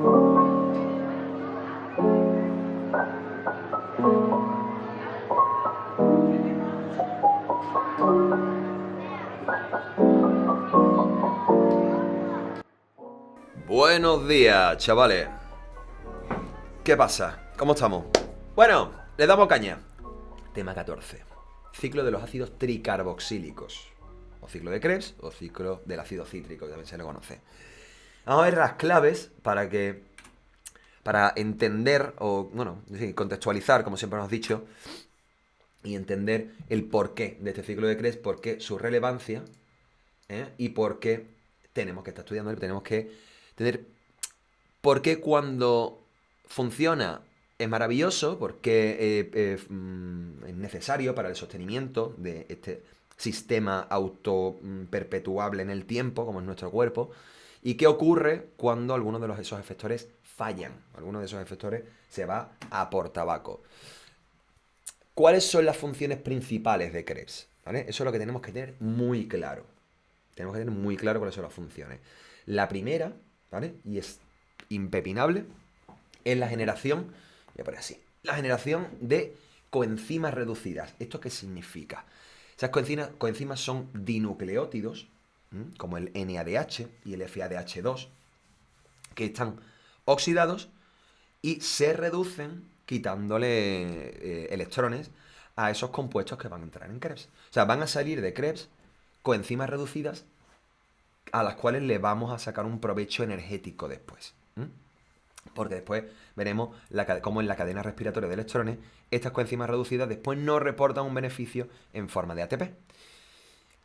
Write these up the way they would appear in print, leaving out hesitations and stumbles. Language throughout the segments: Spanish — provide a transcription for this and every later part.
Buenos días, chavales. ¿Qué pasa? ¿Cómo estamos? Bueno, le damos caña. Tema 14. Ciclo de los ácidos tricarboxílicos. O ciclo de Krebs o ciclo del ácido cítrico, que también se le conoce. Vamos a ver las claves para entender, o bueno, contextualizar, como siempre hemos dicho, y entender el porqué de este ciclo de Krebs, por qué su relevancia, y por qué tenemos que estar estudiando, tenemos que tener, por qué cuando funciona es maravilloso, porque es necesario para el sostenimiento de este sistema autoperpetuable en el tiempo, como es nuestro cuerpo, y qué ocurre cuando alguno de esos efectores fallan, alguno de esos efectores se va a por tabaco. ¿Cuáles son las funciones principales de Krebs? ¿Vale? Eso es lo que tenemos que tener muy claro. Tenemos que tener muy claro cuáles son las funciones. La primera, ¿vale? Y es impepinable, es la generación, voy a poner así, la generación de coenzimas reducidas. ¿Esto qué significa? Esas coenzimas son dinucleótidos, como el NADH y el FADH2, que están oxidados y se reducen quitándole electrones a esos compuestos que van a entrar en Krebs. O sea, van a salir de Krebs coenzimas reducidas a las cuales le vamos a sacar un provecho energético después. Porque después veremos cómo en la cadena respiratoria de electrones estas coenzimas reducidas después no reportan un beneficio en forma de ATP.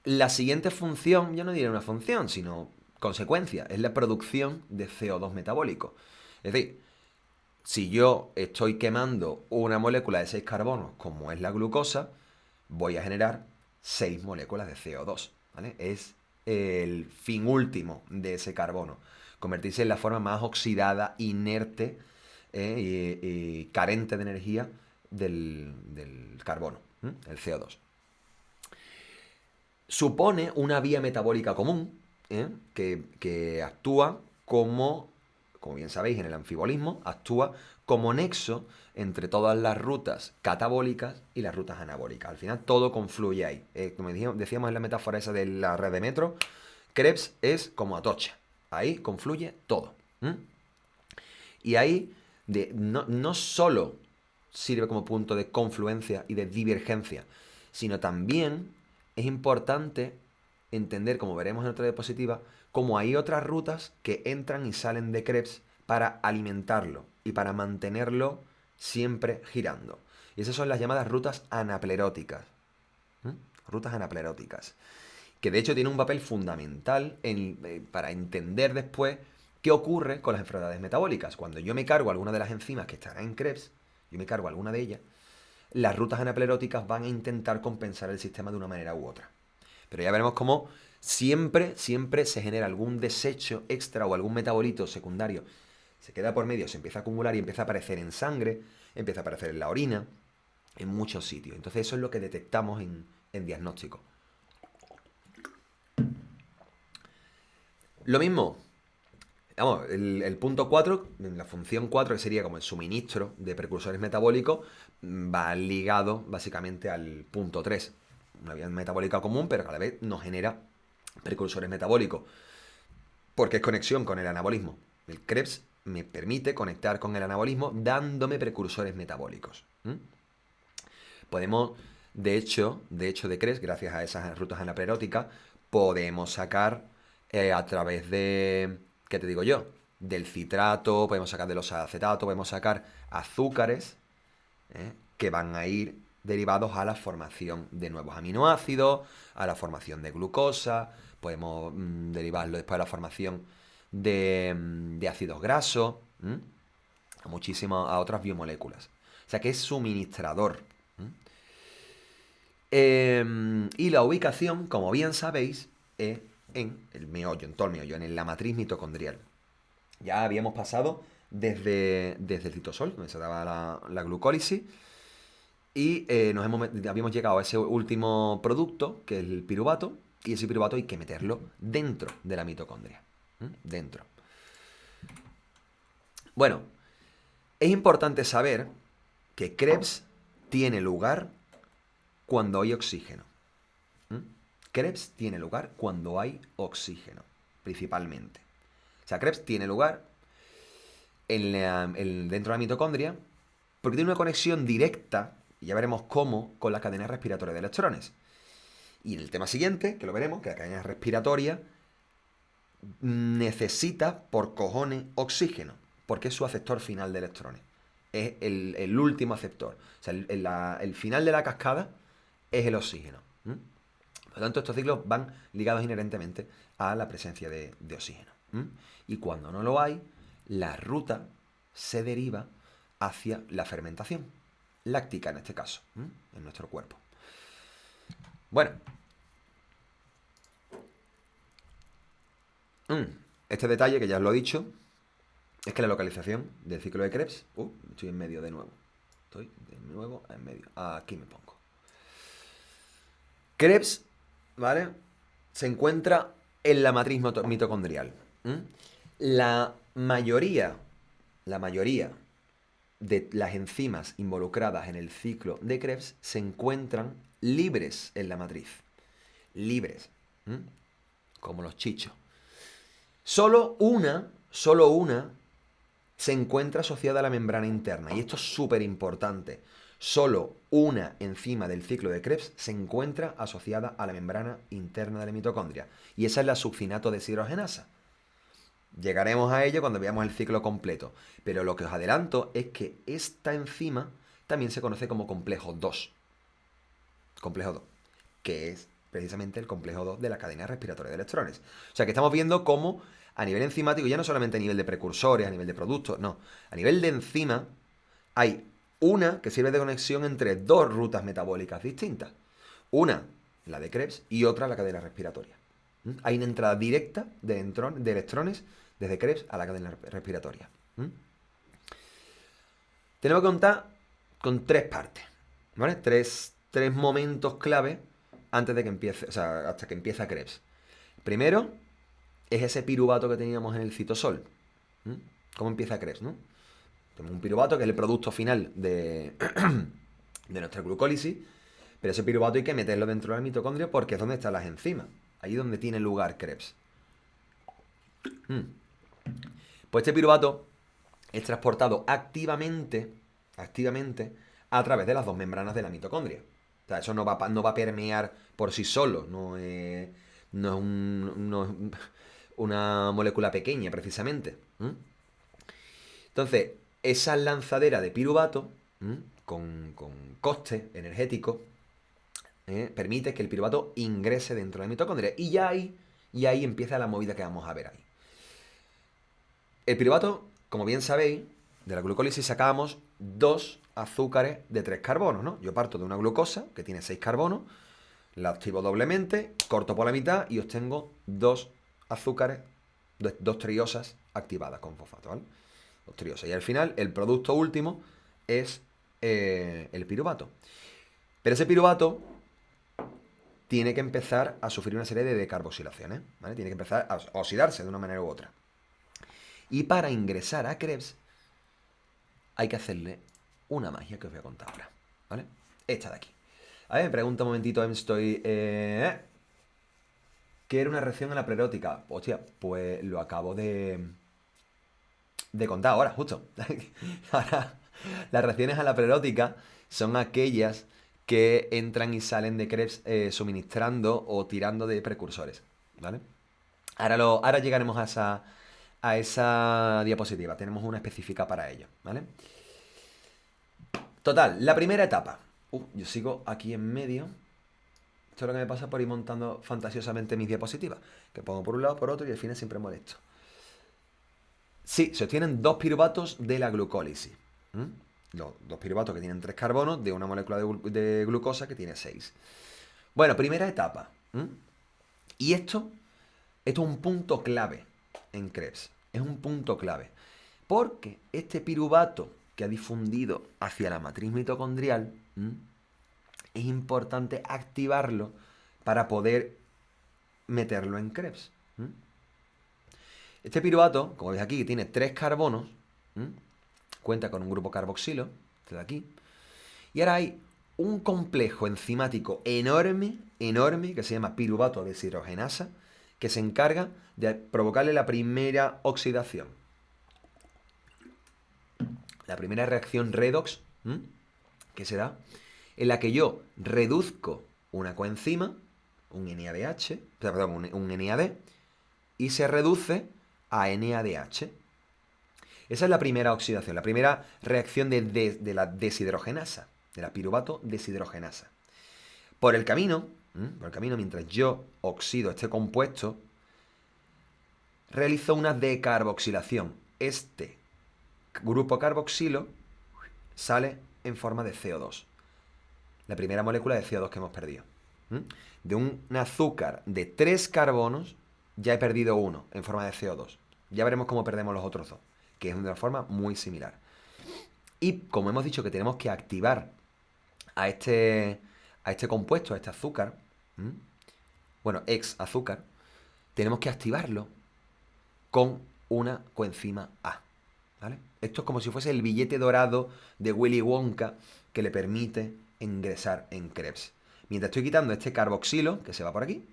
La siguiente función, yo no diré una función, sino consecuencia, es la producción de CO2 metabólico. Es decir, si yo estoy quemando una molécula de 6 carbonos, como es la glucosa, voy a generar 6 moléculas de CO2. ¿Vale? Es el fin último de ese carbono. Convertirse en la forma más oxidada, inerte y carente de energía del carbono, el CO2. Supone una vía metabólica común que actúa como bien sabéis, en el anfibolismo, actúa como nexo entre todas las rutas catabólicas y las rutas anabólicas. Al final todo confluye ahí. Como decíamos en la metáfora esa de la red de metro, Krebs es como Atocha. Ahí confluye todo. Y ahí no solo sirve como punto de confluencia y de divergencia, sino también es importante entender, como veremos en otra diapositiva, cómo hay otras rutas que entran y salen de Krebs para alimentarlo y para mantenerlo siempre girando. Y esas son las llamadas rutas anapleróticas. Rutas anapleróticas. Que de hecho tiene un papel fundamental para entender después qué ocurre con las enfermedades metabólicas. Cuando yo me cargo alguna de las enzimas que estarán en Krebs, yo me cargo alguna de ellas, las rutas anapleróticas van a intentar compensar el sistema de una manera u otra. Pero ya veremos cómo siempre se genera algún desecho extra o algún metabolito secundario. Se queda por medio, se empieza a acumular y empieza a aparecer en sangre, empieza a aparecer en la orina, en muchos sitios. Entonces eso es lo que detectamos en diagnóstico. Lo mismo, vamos, el punto 4, la función 4, que sería como el suministro de precursores metabólicos, va ligado básicamente al punto 3. Una vía metabólica común, pero cada vez nos genera precursores metabólicos. Porque es conexión con el anabolismo. El Krebs me permite conectar con el anabolismo dándome precursores metabólicos. Podemos, de hecho de Krebs, gracias a esas rutas anapleróticas, podemos sacar a través de, ¿qué te digo yo? Del citrato, podemos sacar de los acetatos, podemos sacar azúcares que van a ir derivados a la formación de nuevos aminoácidos, a la formación de glucosa, podemos derivarlo después a la formación de ácidos grasos, a otras biomoléculas. O sea que es suministrador. Y la ubicación, como bien sabéis, es en el meollo, en todo el meollo, en la matriz mitocondrial. Ya habíamos pasado desde el citosol, donde se daba la glucólisis, y habíamos llegado a ese último producto, que es el piruvato, y ese piruvato hay que meterlo dentro de la mitocondria. Dentro. Bueno, es importante saber que Krebs tiene lugar cuando hay oxígeno. ¿Mm? Krebs tiene lugar cuando hay oxígeno, principalmente. O sea, Krebs tiene lugar dentro de la mitocondria porque tiene una conexión directa, y ya veremos cómo, con la cadena respiratoria de electrones. Y en el tema siguiente, que lo veremos, que la cadena respiratoria necesita por cojones oxígeno, porque es su aceptor final de electrones. Es el último aceptor. O sea, el final de la cascada es el oxígeno. ¿Mm? Por lo tanto, estos ciclos van ligados inherentemente a la presencia de oxígeno. ¿Mm? Y cuando no lo hay, la ruta se deriva hacia la fermentación, láctica en este caso, en nuestro cuerpo. Bueno, este detalle que ya os lo he dicho, es que la localización del ciclo de Krebs, estoy en medio de nuevo, estoy de nuevo en medio, aquí me pongo. Krebs, ¿vale? Se encuentra en la matriz mitocondrial. La mayoría de las enzimas involucradas en el ciclo de Krebs se encuentran libres en la matriz. Libres. Como los chichos. Solo una se encuentra asociada a la membrana interna. Y esto es súper importante. Solo una enzima del ciclo de Krebs se encuentra asociada a la membrana interna de la mitocondria. Y esa es la succinato deshidrogenasa. Llegaremos a ello cuando veamos el ciclo completo. Pero lo que os adelanto es que esta enzima también se conoce como complejo 2. Complejo 2. Que es precisamente el complejo 2 de la cadena respiratoria de electrones. O sea que estamos viendo cómo a nivel enzimático, ya no solamente a nivel de precursores, a nivel de productos, no. A nivel de enzima hay una que sirve de conexión entre dos rutas metabólicas distintas. Una, la de Krebs, y otra, la cadena respiratoria. Hay una entrada directa de electrones desde Krebs a la cadena respiratoria. Tenemos que contar con tres partes, ¿vale? Tres momentos clave antes de que empiece, o sea, hasta que empieza Krebs. Primero es ese piruvato que teníamos en el citosol. ¿Cómo empieza Krebs, no? Tenemos un piruvato que es el producto final de, de nuestra glucólisis, pero ese piruvato hay que meterlo dentro de la mitocondria porque es donde están las enzimas. Ahí es donde tiene lugar Krebs. Pues este piruvato es transportado activamente a través de las dos membranas de la mitocondria. O sea, eso no va a permear por sí solo, no es una molécula pequeña precisamente. Entonces, esa lanzadera de piruvato, con coste energético, permite que el piruvato ingrese dentro de la mitocondria. Y ahí empieza la movida que vamos a ver ahí. El piruvato, como bien sabéis, de la glucólisis sacamos 2 azúcares de 3 carbonos, ¿no? Yo parto de una glucosa que tiene 6 carbonos, la activo doblemente, corto por la mitad y obtengo 2 azúcares, 2 triosas activadas con fosfato, ¿vale? 2 triosas. Y al final, el producto último es el piruvato. Pero ese piruvato tiene que empezar a sufrir una serie de decarboxilaciones, ¿vale? Tiene que empezar a oxidarse de una manera u otra. Y para ingresar a Krebs hay que hacerle una magia que os voy a contar ahora, ¿vale? Esta de aquí. A ver, me pregunta un momentito, estoy... ¿Qué era una reacción a la prerótica? Hostia, pues lo acabo de contar ahora, justo. Ahora, las reacciones a la prerótica son aquellas que entran y salen de Krebs suministrando o tirando de precursores, ¿vale? Ahora llegaremos a esa diapositiva. Tenemos una específica para ello, ¿vale? Total, la primera etapa. Yo sigo aquí en medio. Esto es lo que me pasa por ir montando fantasiosamente mis diapositivas. Que pongo por un lado, por otro y al final siempre molesto. Sí, se obtienen 2 piruvatos de la glucólisis. Los 2 piruvatos que tienen 3 carbonos de una molécula de glucosa que tiene 6. Bueno, primera etapa. Y esto es un punto clave en Krebs. Es un punto clave. Porque este piruvato que ha difundido hacia la matriz mitocondrial, es importante activarlo para poder meterlo en Krebs. Este piruvato, como veis aquí, tiene 3 carbonos, ¿Mm? Cuenta con un grupo carboxilo, este de aquí. Y ahora hay un complejo enzimático enorme, enorme, que se llama piruvato deshidrogenasa, que se encarga de provocarle la primera oxidación. La primera reacción redox, que se da, en la que yo reduzco una coenzima, un NADH, perdón, un NAD, y se reduce a NADH. Esa es la primera oxidación, la primera reacción de la deshidrogenasa, de la piruvato deshidrogenasa. Por el camino, mientras yo oxido este compuesto, realizo una decarboxilación. Este grupo carboxilo sale en forma de CO2. La primera molécula de CO2 que hemos perdido. De un azúcar de 3 carbonos, ya he perdido uno en forma de CO2. Ya veremos cómo perdemos los otros dos, que es de una forma muy similar. Y como hemos dicho que tenemos que activar a este compuesto, a este azúcar, bueno, ex azúcar, tenemos que activarlo con una coenzima A. ¿Vale? Esto es como si fuese el billete dorado de Willy Wonka que le permite ingresar en Krebs. Mientras estoy quitando este carboxilo, que se va por aquí,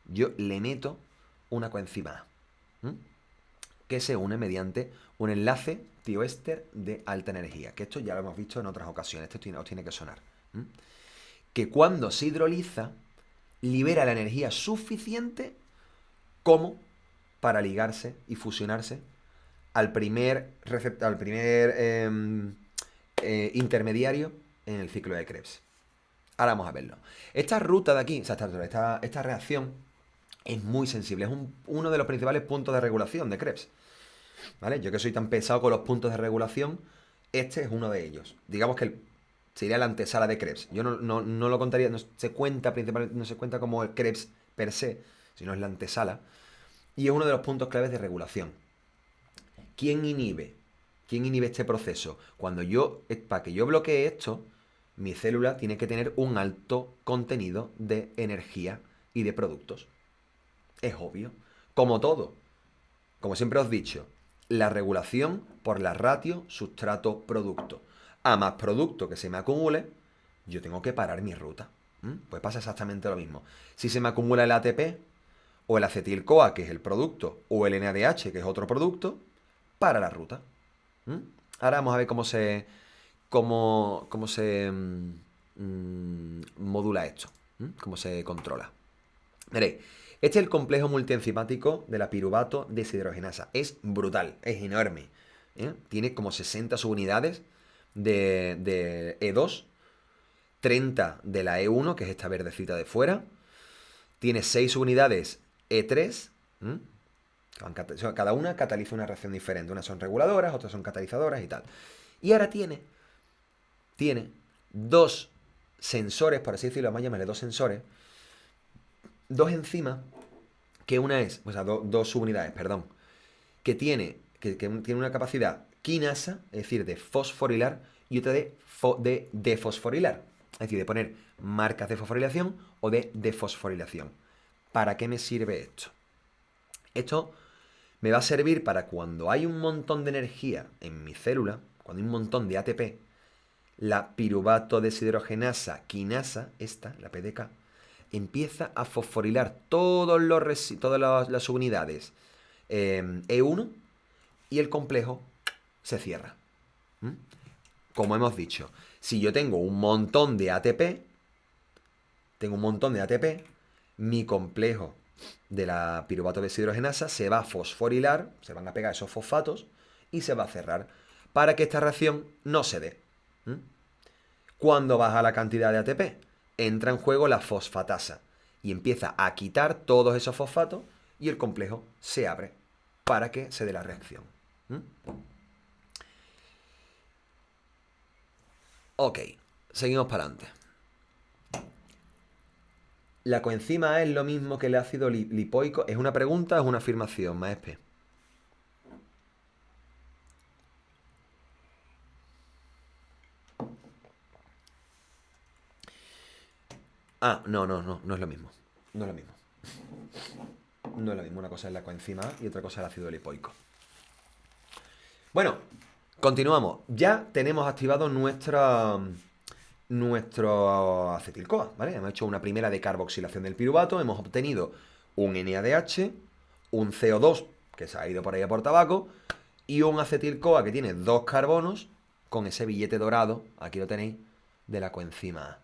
yo le meto una coenzima A, que se une mediante un enlace tioéster de alta energía, que esto ya lo hemos visto en otras ocasiones, esto os tiene que sonar. Que cuando se hidroliza, libera la energía suficiente como para ligarse y fusionarse al primer intermediario en el ciclo de Krebs. Ahora vamos a verlo. Esta ruta de aquí, o sea, esta reacción es muy sensible. Es uno de los principales puntos de regulación de Krebs. ¿Vale? Yo que soy tan pesado con los puntos de regulación, este es uno de ellos. Digamos que sería la antesala de Krebs. Yo no lo contaría, no se cuenta como el Krebs per se, sino es la antesala. Y es uno de los puntos claves de regulación. ¿Quién inhibe? ¿Quién inhibe este proceso? Para que yo bloquee esto, mi célula tiene que tener un alto contenido de energía y de productos. Es obvio. Como todo. Como siempre os he dicho, la regulación por la ratio sustrato-producto. A más producto que se me acumule, yo tengo que parar mi ruta. Pues pasa exactamente lo mismo. Si se me acumula el ATP, o el acetil-CoA, que es el producto, o el NADH, que es otro producto, para la ruta. Ahora vamos a ver cómo se modula esto, cómo se controla. Veréis, este es el complejo multienzimático de la piruvato deshidrogenasa. Es brutal, es enorme. Tiene como 60 subunidades de E2, 30 de la E1, que es esta verdecita de fuera. Tiene 6 subunidades E3. Cada una cataliza una reacción diferente. Unas son reguladoras, otras son catalizadoras y tal. Y ahora tiene dos sensores, por así decirlo, vamos a llamarle dos sensores, dos enzimas, que una es, o sea, dos subunidades, perdón, que tiene una capacidad quinasa, es decir, de fosforilar, y otra de defosforilar, es decir, de poner marcas de fosforilación o de defosforilación. ¿Para qué me sirve esto? Esto me va a servir para cuando hay un montón de energía en mi célula, cuando hay un montón de ATP, la piruvato deshidrogenasa quinasa, la PDK, empieza a fosforilar todas las subunidades E1 y el complejo se cierra. Como hemos dicho, si yo tengo un montón de ATP, mi complejo de la piruvato deshidrogenasa se va a fosforilar, se van a pegar esos fosfatos y se va a cerrar para que esta reacción no se dé. Cuando baja la cantidad de ATP, entra en juego la fosfatasa y empieza a quitar todos esos fosfatos y el complejo se abre para que se dé la reacción. Ok, seguimos para adelante. ¿La coenzima A es lo mismo que el ácido lipoico? ¿Es una pregunta o es una afirmación, maespe? No es lo mismo. No es lo mismo. No es lo mismo. Una cosa es la coenzima A y otra cosa es el ácido lipoico. Bueno, Continuamos. Ya tenemos activado nuestro acetil-CoA, ¿vale? Hemos hecho una primera decarboxilación del piruvato, hemos obtenido un NADH, un CO2 que se ha ido por ahí a por tabaco y un acetil-CoA que tiene dos carbonos con ese billete dorado, aquí lo tenéis, de la coenzima A.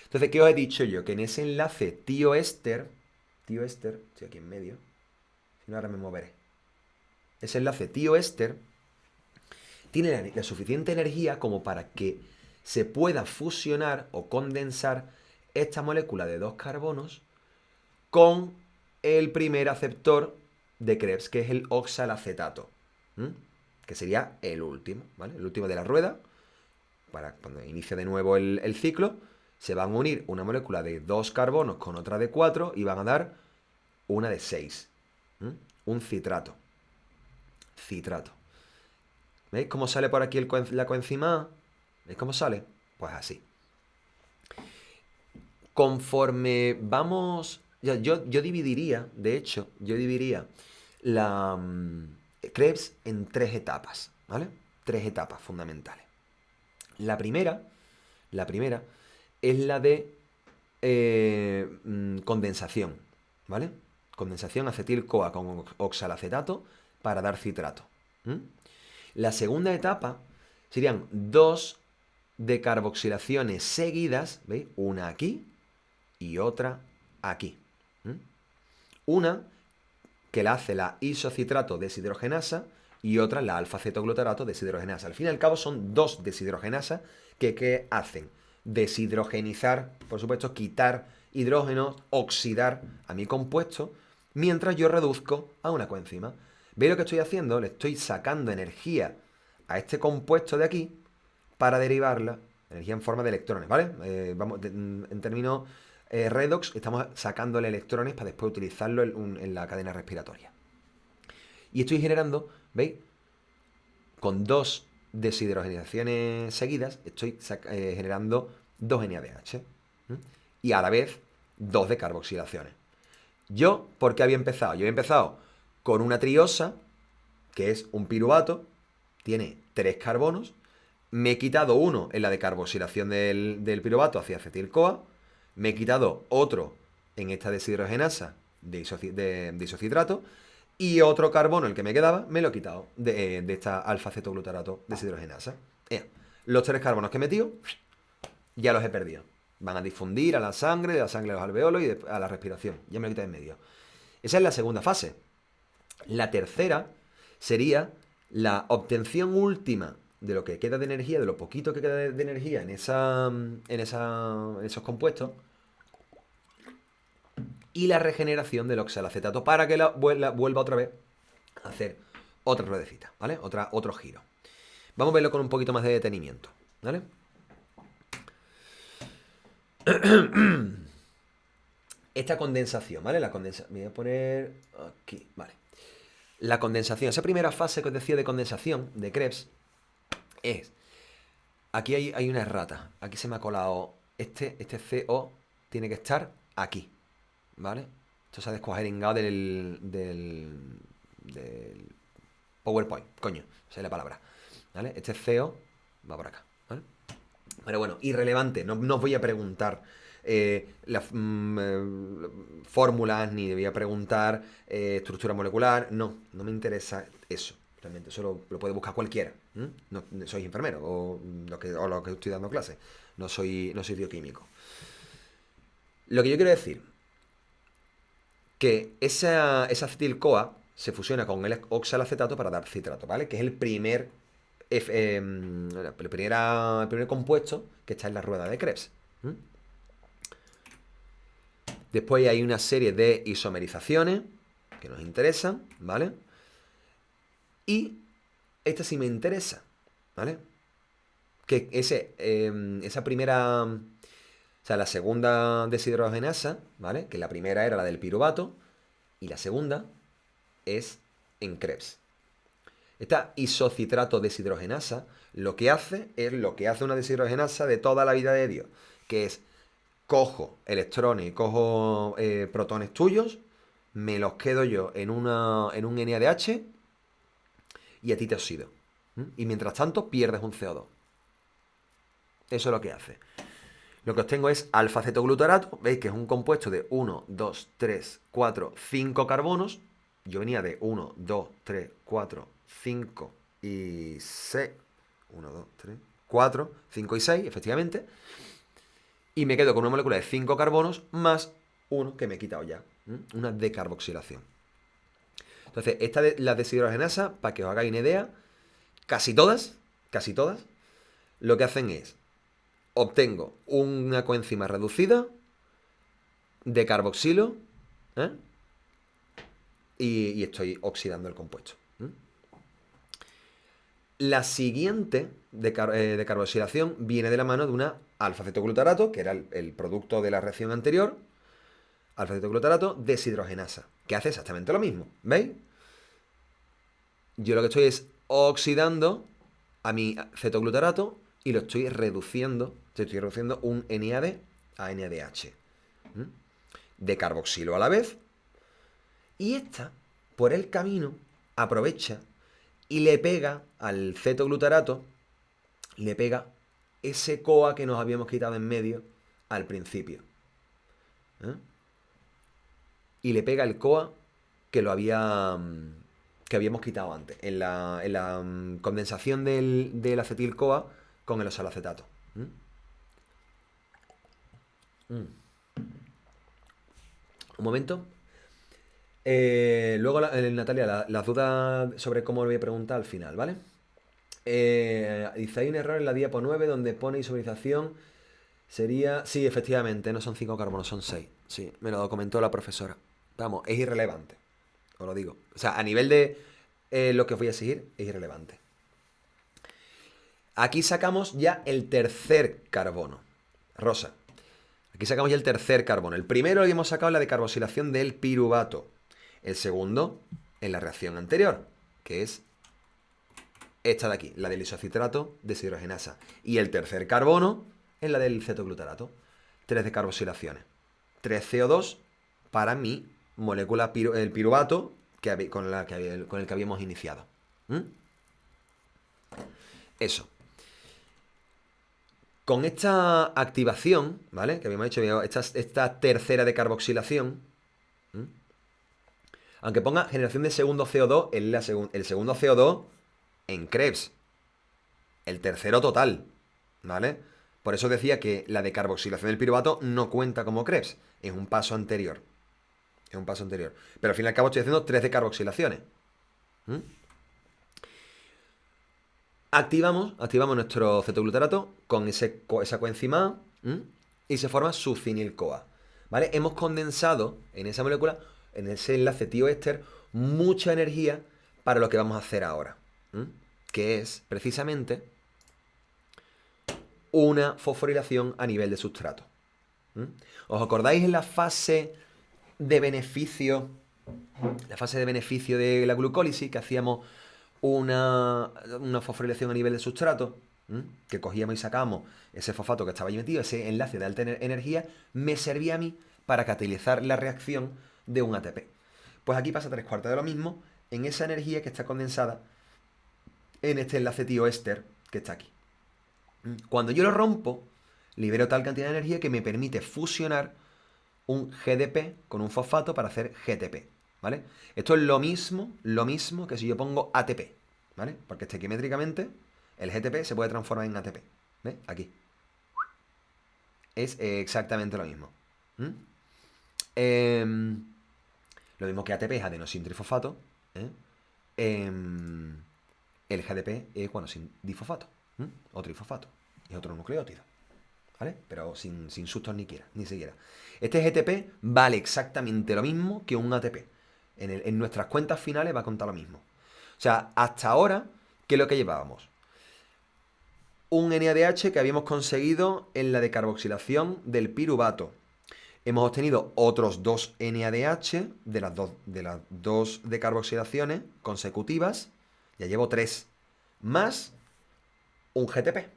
Entonces, ¿qué os he dicho yo? Que en ese enlace tioéster, estoy aquí en medio, si no ahora me moveré. Ese enlace tioéster tiene la suficiente energía como para que se pueda fusionar o condensar esta molécula de dos carbonos con el primer aceptor de Krebs, que es el oxalacetato, que sería el último, ¿vale? El último de la rueda. Para cuando inicie de nuevo el ciclo, se van a unir una molécula de dos carbonos con otra de 4 y van a dar una de 6. Un citrato. Citrato. ¿Veis cómo sale por aquí la coenzima A? ¿Veis cómo sale? Pues así. Conforme vamos... Yo dividiría, de hecho, la Krebs en tres etapas, ¿vale? Tres etapas fundamentales. La primera es la de condensación, ¿vale? Condensación acetil-CoA con oxalacetato para dar citrato. La segunda etapa serían dos decarboxilaciones seguidas, ¿veis? Una aquí y otra aquí. Una que la hace la isocitrato deshidrogenasa y otra la alfa-cetoglutarato deshidrogenasa. Al fin y al cabo son dos deshidrogenasas que hacen deshidrogenizar, por supuesto, quitar hidrógeno, oxidar a mi compuesto, mientras yo reduzco a una coenzima. ¿Veis lo que estoy haciendo? Le estoy sacando energía a este compuesto de aquí para derivarla, energía en forma de electrones, ¿vale? En términos redox, estamos sacándole electrones para después utilizarlo en la cadena respiratoria. Y estoy generando, ¿veis? Con dos deshidrogenizaciones seguidas, estoy generando dos NADH. Y a la vez, dos decarboxilaciones. Yo, ¿por qué había empezado? Yo había empezado con una triosa, que es un piruvato, tiene 3 carbonos. Me he quitado uno en la decarboxilación del piruvato hacia acetil-CoA. Me he quitado otro en esta deshidrogenasa de isocitrato. Y otro carbono, el que me quedaba, me lo he quitado de esta alfa-cetoglutarato deshidrogenasa. Los 3 carbonos que he metido, ya los he perdido. Van a difundir a la sangre, de la sangre a los alveolos y a la respiración. Ya me lo he quitado en medio. Esa es la segunda fase. La tercera sería la obtención última de lo que queda de energía, de lo poquito que queda de energía en esos compuestos, y la regeneración del oxalacetato para que vuelva otra vez a hacer otra ruedecita, ¿vale? Otro giro. Vamos a verlo con un poquito más de detenimiento, ¿vale? Esta condensación, ¿vale? Me voy a poner aquí, ¿vale? La condensación, esa primera fase que os decía de condensación de Krebs es... Aquí hay una errata. Aquí se me ha colado este CO tiene que estar aquí, ¿vale? Esto se ha descuajeringado del PowerPoint, coño, esa es la palabra, ¿vale? Este CO va por acá, ¿vale? Pero bueno, irrelevante, no os voy a preguntar las fórmulas, ni voy a preguntar estructura molecular, no me interesa eso. Realmente, eso lo puede buscar cualquiera. No, soy enfermero o lo que estoy dando clases. No soy bioquímico. Lo que yo quiero decir, que esa acetil-CoA se fusiona con el oxalacetato para dar citrato, ¿vale? Que es el primer compuesto que está en la rueda de Krebs. Después hay una serie de isomerizaciones que nos interesan, ¿vale? Y esta sí me interesa, ¿vale? Que esa primera... O sea, la segunda deshidrogenasa, ¿vale? Que la primera era la del piruvato y la segunda es en Krebs. Esta isocitrato deshidrogenasa lo que hace es lo que hace una deshidrogenasa de toda la vida de Dios, que es cojo electrones y cojo protones tuyos, me los quedo yo en un NADH y a ti te oxido. Y mientras tanto pierdes un CO2. Eso es lo que hace. Lo que obtengo es alfa-cetoglutarato. Veis que es un compuesto de 1, 2, 3, 4, 5 carbonos. Yo venía de 1, 2, 3, 4, 5 y 6. 1, 2, 3, 4, 5 y 6, efectivamente. Y me quedo con una molécula de 5 carbonos más uno que me he quitado ya. Una decarboxilación. Entonces, la deshidrogenasa, para que os hagáis una idea, casi todas, lo que hacen es, obtengo una coenzima reducida de carboxilo, ¿eh? y estoy oxidando el compuesto. La siguiente decarboxilación viene de la mano de una alfa-cetoglutarato, que era el producto de la reacción anterior, alfa-cetoglutarato deshidrogenasa, que hace exactamente lo mismo. ¿Veis? Yo lo que estoy es oxidando a mi cetoglutarato y lo estoy reduciendo. Estoy reduciendo un NAD a NADH. De carboxilo a la vez. Y esta, por el camino, aprovecha y le pega al cetoglutarato, le pega ese CoA que nos habíamos quitado en medio al principio. Y le pega el CoA que lo que habíamos quitado antes, en la condensación del acetil-CoA con el oxaloacetato. Un momento. Luego, Natalia, las dudas sobre cómo lo voy a preguntar al final, ¿vale? Dice, hay un error en la diapo 9 donde pone isomerización. Sería... Sí, efectivamente, no son 5 carbonos, son 6. Sí, me lo comentó la profesora. Vamos, es irrelevante. Os lo digo. O sea, a nivel de lo que os voy a seguir, es irrelevante. Aquí sacamos ya el tercer carbono. Rosa. Aquí sacamos ya el tercer carbono. El primero lo habíamos sacado en la decarboxilación del piruvato. El segundo en la reacción anterior, que es esta de aquí, la del isocitrato deshidrogenasa. Y el tercer carbono en la del cetoglutarato. 3 decarboxilaciones. 3 CO2 para mi molécula, el piruvato, con el que habíamos iniciado. Eso. Con esta activación, ¿vale? Que habíamos hecho, esta tercera decarboxilación, aunque ponga generación de segundo CO2, el segundo CO2 en Krebs. El tercero total, ¿vale? Por eso decía que la decarboxilación del piruvato no cuenta como Krebs. Es un paso anterior. Es un paso anterior. Pero al fin y al cabo estoy haciendo 3 decarboxilaciones. Activamos nuestro cetoglutarato con esa coenzima A, y se forma succinil-CoA. ¿Vale? Hemos condensado en esa molécula, en ese enlace tioéster, mucha energía para lo que vamos a hacer ahora. Que es precisamente una fosforilación a nivel de sustrato. ¿Os acordáis en la fase de beneficio? La fase de beneficio de la glucólisis, que hacíamos una fosforilación a nivel de sustrato, que cogíamos y sacábamos ese fosfato que estaba ahí metido, ese enlace de alta energía, me servía a mí para catalizar la reacción de un ATP. Pues aquí pasa 3/4 de lo mismo en esa energía que está condensada en este enlace tioéster que está aquí. Cuando yo lo rompo, libero tal cantidad de energía que me permite fusionar un GDP con un fosfato para hacer GTP, ¿vale? Esto es lo mismo que si yo pongo ATP, ¿vale? Porque estequiométricamente el GTP se puede transformar en ATP, ¿ves? Aquí. Es exactamente lo mismo. Lo mismo que ATP es adenosintrifosfato, el GDP es guanosin difosfato, o trifosfato, es otro nucleótido, ¿vale? Pero sin sustos ni siquiera. Este GTP vale exactamente lo mismo que un ATP. En nuestras cuentas finales va a contar lo mismo. O sea, hasta ahora, ¿qué es lo que llevábamos? Un NADH que habíamos conseguido en la decarboxilación del piruvato. Hemos obtenido otros 2 NADH de las dos decarboxilaciones consecutivas. Ya llevo 3. Más un GTP.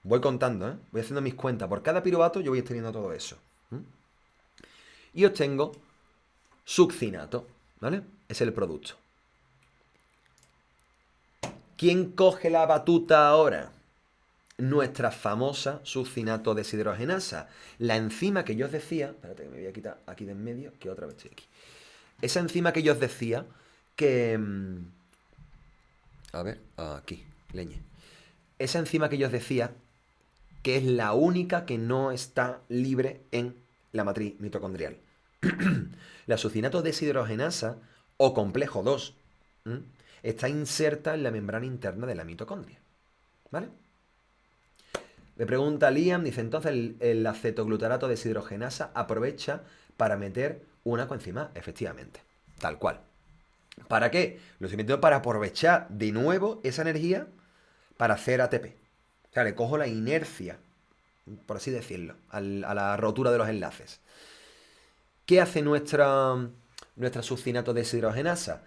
Voy contando, ¿eh? Voy haciendo mis cuentas. Por cada piruvato yo voy obteniendo todo eso. Y obtengo succinato, ¿vale? Es el producto. ¿Quién coge la batuta ahora? Nuestra famosa succinato deshidrogenasa. La enzima que yo os decía... Espérate que me voy a quitar aquí de en medio, que otra vez estoy aquí. Esa enzima que yo os decía que... A ver, aquí, leñe. Esa enzima que yo os decía que es la única que no está libre en la matriz mitocondrial. La succinato deshidrogenasa, o complejo 2, está inserta en la membrana interna de la mitocondria. ¿Vale? Le pregunta Liam, dice, entonces el acetoglutarato deshidrogenasa aprovecha para meter una coenzima. Efectivamente, tal cual. ¿Para qué? Lo estoy metiendo para aprovechar de nuevo esa energía para hacer ATP. O sea, le cojo la inercia, por así decirlo, a la rotura de los enlaces. ¿Qué hace nuestra succinato deshidrogenasa?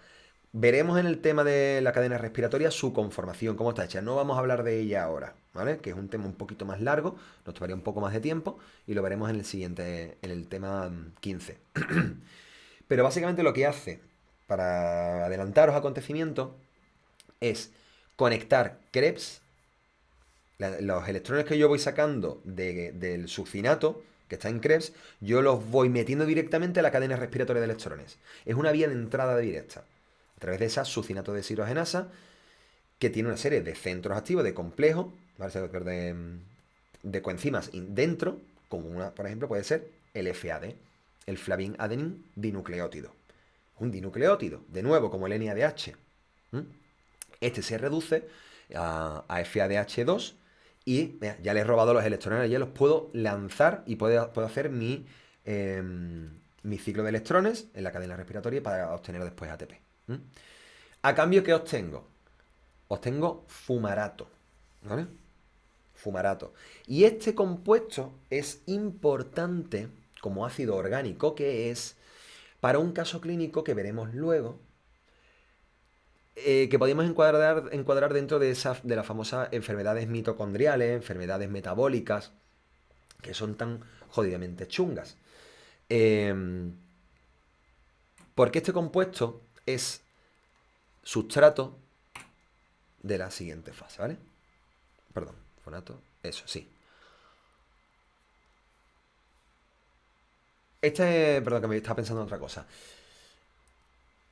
Veremos en el tema de la cadena respiratoria su conformación, cómo está hecha. No vamos a hablar de ella ahora, ¿vale? Que es un tema un poquito más largo, nos tomaría un poco más de tiempo y lo veremos en el siguiente, en el tema 15. Pero básicamente lo que hace, para adelantaros acontecimientos, es conectar Krebs, los electrones que yo voy sacando del succinato, que está en Krebs, yo los voy metiendo directamente a la cadena respiratoria de electrones. Es una vía de entrada directa a través de esa succinato deshidrogenasa, que tiene una serie de centros activos, de complejos, ¿vale? de coenzimas dentro, como una, por ejemplo, puede ser el FAD, el flavin adenin dinucleótido. Un dinucleótido, de nuevo, como el NADH. Este se reduce a FADH2 y ya le he robado los electrones, ya los puedo lanzar y puedo hacer mi ciclo de electrones en la cadena respiratoria para obtener después ATP. A cambio, ¿qué obtengo? Obtengo fumarato, ¿vale? Fumarato. Y este compuesto es importante como ácido orgánico, que es para un caso clínico que veremos luego, que podemos encuadrar dentro de las famosas enfermedades mitocondriales, enfermedades metabólicas, que son tan jodidamente chungas. Porque este compuesto es sustrato de la siguiente fase, ¿vale? Perdón, fonato, eso, sí. Perdón, que me estaba pensando en otra cosa.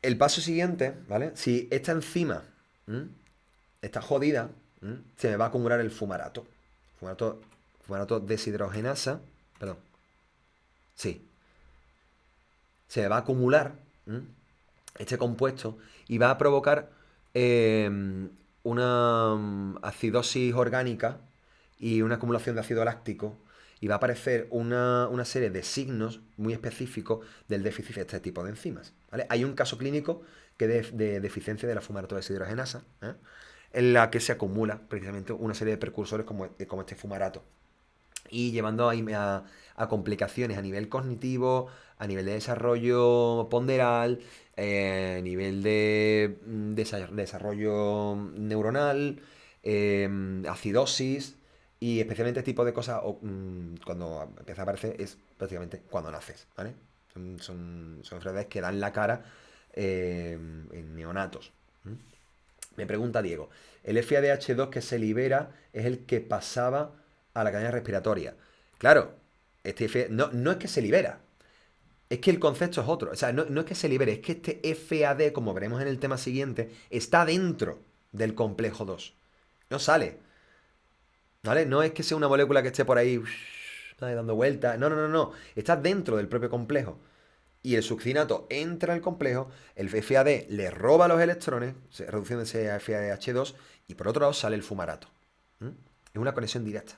El paso siguiente, ¿vale? Si esta enzima está jodida, se me va a acumular el fumarato. Fumarato deshidrogenasa, perdón. Sí. Se me va a acumular este compuesto y va a provocar una acidosis orgánica y una acumulación de ácido láctico, y va a aparecer una serie de signos muy específicos del déficit de este tipo de enzimas, ¿vale? Hay un caso clínico que de deficiencia de la fumarato deshidrogenasa, en la que se acumula precisamente una serie de precursores como este fumarato, y llevando a complicaciones a nivel cognitivo, a nivel de desarrollo ponderal, a nivel de desarrollo neuronal, acidosis, y especialmente este tipo de cosas cuando empieza a aparecer es prácticamente cuando naces, ¿vale? Son enfermedades que dan la cara en neonatos. Me pregunta Diego, el FADH2 que se libera es el que pasaba a la cadena respiratoria. Claro, no es que se libera, es que el concepto es otro. O sea, no es que se libere, es que este FAD, como veremos en el tema siguiente, está dentro del complejo 2. No sale. ¿Vale? No es que sea una molécula que esté por ahí dando vueltas. No. Está dentro del propio complejo. Y el succinato entra al complejo, el FAD le roba los electrones, reduciéndose a FADH2, y por otro lado sale el fumarato. Es una conexión directa.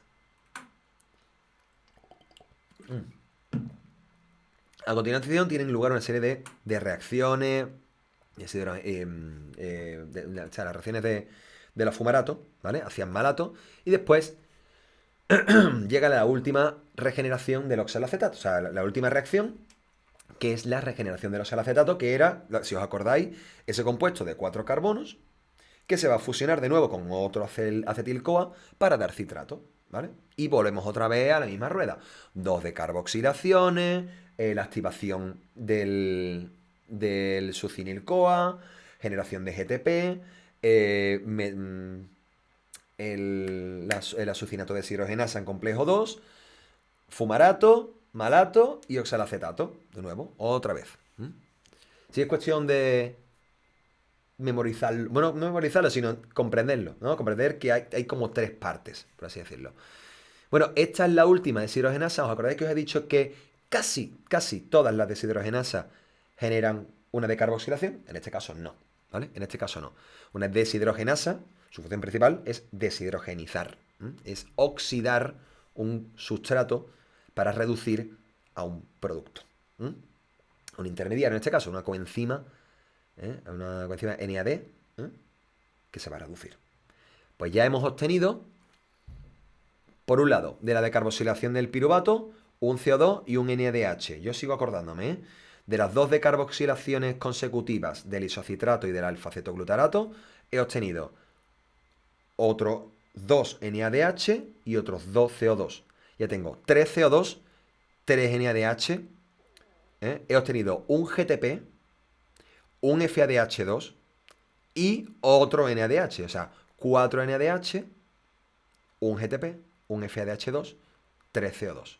A continuación tienen lugar una serie de reacciones, o sea, las reacciones de la fumarato, ¿vale? Hacia malato, y después llega la última regeneración del oxalacetato, o sea, la última reacción, que es la regeneración del oxalacetato, que era, si os acordáis, ese compuesto de 4 carbonos, que se va a fusionar de nuevo con otro acetil-CoA para dar citrato, ¿vale? Y volvemos otra vez a la misma rueda. 2 de carboxilaciones, la activación del succinil-CoA, generación de GTP, el azucinato de deshidrogenasa en complejo 2, fumarato, malato y oxalacetato. De nuevo, otra vez. Si es cuestión de memorizarlo, bueno, no memorizarlo, sino comprenderlo, ¿no? Comprender que hay como tres partes, por así decirlo. Bueno, esta es la última deshidrogenasa. ¿Os acordáis que os he dicho que casi todas las deshidrogenasas generan una decarboxilación? En este caso no, ¿vale? En este caso no. Una deshidrogenasa, su función principal es deshidrogenizar, es oxidar un sustrato para reducir a un producto. Un intermediario, en este caso, una coenzima NAD, que se va a reducir. Pues ya hemos obtenido, por un lado, de la decarboxilación del piruvato, un CO2 y un NADH. Yo sigo acordándome, de las dos decarboxilaciones consecutivas del isocitrato y del alfa-cetoglutarato, he obtenido otros 2 NADH y otros 2 CO2. Ya tengo 3 CO2, 3 NADH, he obtenido un GTP, un FADH2 y otro NADH, o sea, 4 NADH, un GTP, un FADH2, 3 CO2.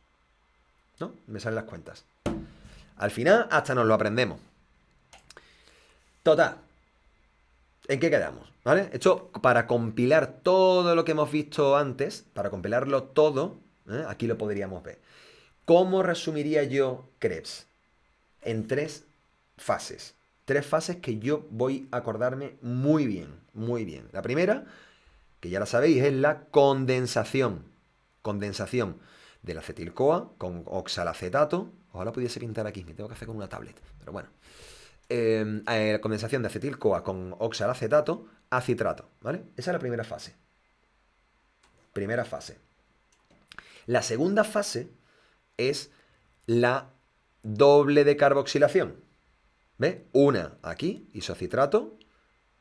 ¿No? Me salen las cuentas. Al final, hasta nos lo aprendemos. Total. ¿En qué quedamos? ¿Vale? Esto, para compilar todo lo que hemos visto antes, para compilarlo todo, aquí lo podríamos ver. ¿Cómo resumiría yo Krebs? En tres fases. Tres fases que yo voy a acordarme muy bien, muy bien. La primera, que ya la sabéis, es la condensación. Condensación del acetil-CoA con oxalacetato. Ojalá pudiese pintar aquí, me tengo que hacer con una tablet, pero bueno. Condensación de acetil-CoA con oxalacetato a citrato, ¿vale? Esa es la primera fase. Primera fase. La segunda fase es la doble decarboxilación. ¿Ves? Una aquí, isocitrato,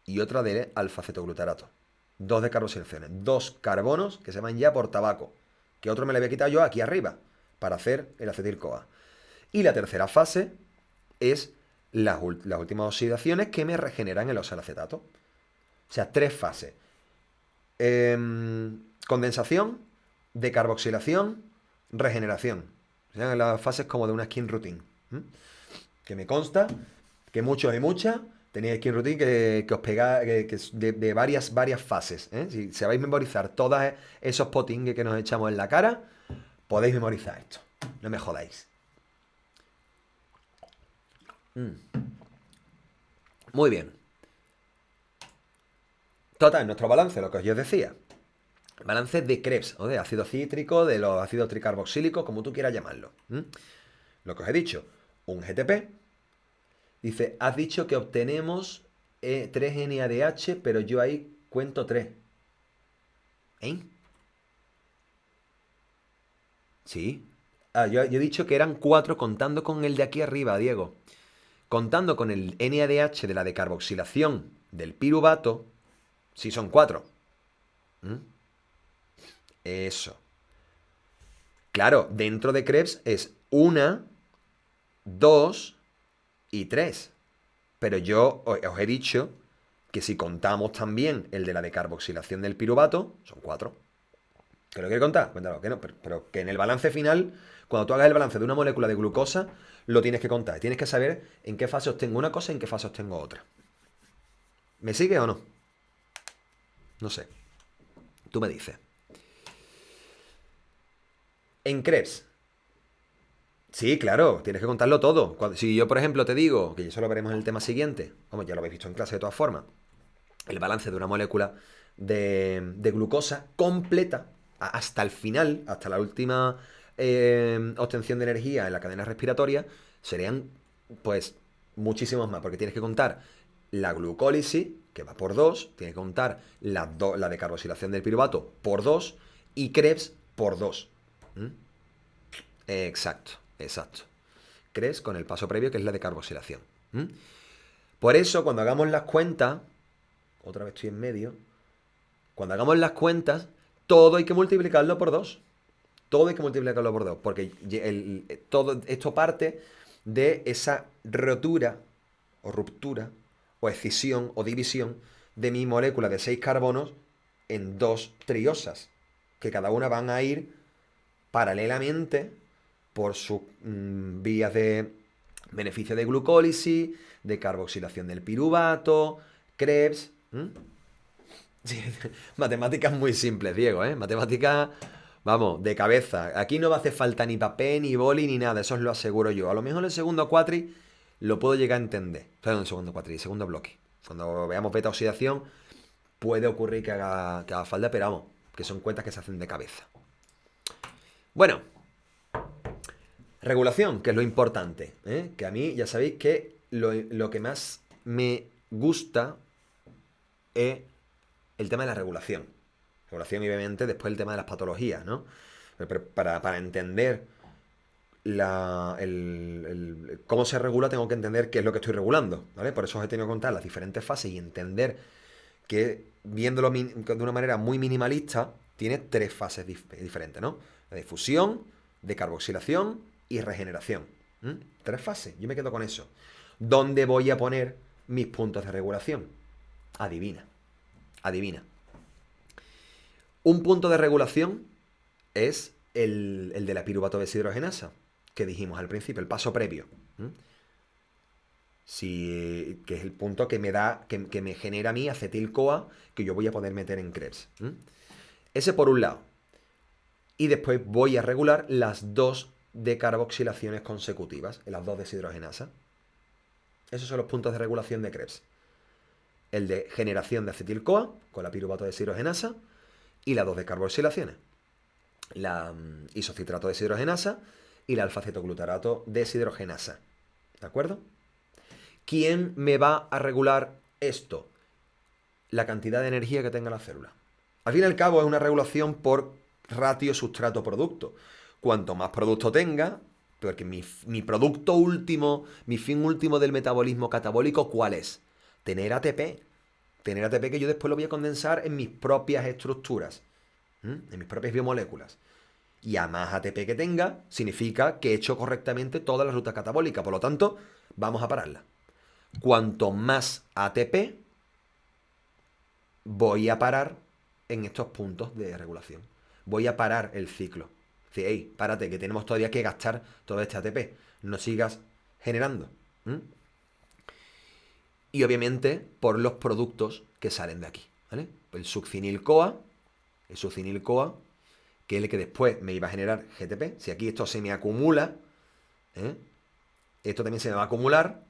y otra de alfa-cetoglutarato. Dos decarboxilaciones. Dos carbonos que se van ya por tabaco. Que otro me le había quitado yo aquí arriba para hacer el acetil-CoA. Y la tercera fase es las últimas oxidaciones que me regeneran el oxalacetato. O sea, tres fases. Condensación, decarboxilación, regeneración. O sea, las fases como de una skin routine. Que me consta que muchos y muchas tenéis skin routine que os pega de varias fases. Si sabéis memorizar todos esos potingues que nos echamos en la cara, podéis memorizar esto. No me jodáis. Muy bien. Total, nuestro balance, lo que yo os decía. Balance de Krebs, o de ácido cítrico, de los ácidos tricarboxílicos, como tú quieras llamarlo. Lo que os he dicho, un GTP. Dice, has dicho que obtenemos 3 NADH, pero yo ahí cuento 3. ¿Eh? Sí. Yo he dicho que eran 4 contando con el de aquí arriba, Diego. Contando con el NADH de la decarboxilación del piruvato, sí son 4. Eso. Claro, dentro de Krebs es 1, 2 y 3. Pero yo os he dicho que si contamos también el de la decarboxilación del piruvato, son 4. ¿Que lo quiere contar? Cuéntalo, que no, pero que en el balance final, cuando tú hagas el balance de una molécula de glucosa, lo tienes que contar. Tienes que saber en qué fase obtengo una cosa y en qué fase obtengo otra. ¿Me sigue o no? No sé. Tú me dices. En Krebs. Sí, claro, tienes que contarlo todo. Si yo, por ejemplo, te digo, que eso lo veremos en el tema siguiente, como ya lo habéis visto en clase de todas formas, el balance de una molécula de glucosa completa hasta el final, hasta la última obtención de energía en la cadena respiratoria, serían pues muchísimos más, porque tienes que contar la glucólisis, que va por 2, tienes que contar la decarboxilación del piruvato por 2 y Krebs por 2. Exacto, exacto. Krebs con el paso previo que es la decarboxilación. Por eso, cuando hagamos las cuentas, otra vez estoy en medio, cuando hagamos las cuentas, todo hay que multiplicarlo por 2. Todo hay que multiplicarlo por 2, porque todo esto parte de esa rotura, o ruptura, o escisión, o división de mi molécula de 6 carbonos en 2 triosas, que cada una van a ir paralelamente por sus vías de beneficio de glucólisis, de carboxilación del piruvato, Krebs. Sí, matemáticas muy simples, Diego, ¿eh? Matemáticas, vamos, de cabeza. Aquí no va a hacer falta ni papel, ni boli, ni nada, eso os lo aseguro yo. A lo mejor en el segundo cuatri lo puedo llegar a entender. Perdón, en el segundo cuatri, segundo bloque. Cuando veamos beta oxidación, puede ocurrir que haga falta, pero vamos, que son cuentas que se hacen de cabeza. Bueno, regulación, que es lo importante, ¿eh? Que a mí ya sabéis que lo que más me gusta es el tema de la regulación. Regulación y obviamente después el tema de las patologías, ¿no? Pero para entender cómo se regula tengo que entender qué es lo que estoy regulando, ¿vale? Por eso os he tenido que contar las diferentes fases y entender que viéndolo de una manera muy minimalista tiene 3 fases diferentes, ¿no? La difusión, decarboxilación y regeneración. 3 fases, yo me quedo con eso. ¿Dónde voy a poner mis puntos de regulación? Adivina. Adivina. Un punto de regulación es el de la piruvato deshidrogenasa, que dijimos al principio, el paso previo. Que es el punto que me da, que me genera a mí acetil-CoA, que yo voy a poder meter en Krebs. Ese por un lado. Y después voy a regular las 2 decarboxilaciones consecutivas, las 2 deshidrogenasas. Esos son los puntos de regulación de Krebs. El de generación de acetil-CoA con la piruvato deshidrogenasa y las 2 decarboxilaciones. La isocitrato deshidrogenasa y la alfa-cetoglutarato deshidrogenasa. ¿De acuerdo? ¿Quién me va a regular esto? La cantidad de energía que tenga la célula. Al fin y al cabo es una regulación por ratio sustrato-producto. Cuanto más producto tenga, porque mi producto último, mi fin último del metabolismo catabólico, ¿cuál es? Tener ATP. Tener ATP que yo después lo voy a condensar en mis propias estructuras, en mis propias biomoléculas. Y a más ATP que tenga, significa que he hecho correctamente toda la ruta catabólica. Por lo tanto, vamos a pararla. Cuanto más ATP, voy a parar en estos puntos de regulación. Voy a parar el ciclo. Dice, hey, párate, que tenemos todavía que gastar todo este ATP. No sigas generando. Y obviamente por los productos que salen de aquí, ¿vale? El succinil-CoA, que es el que después me iba a generar GTP. Si aquí esto se me acumula, esto también se me va a acumular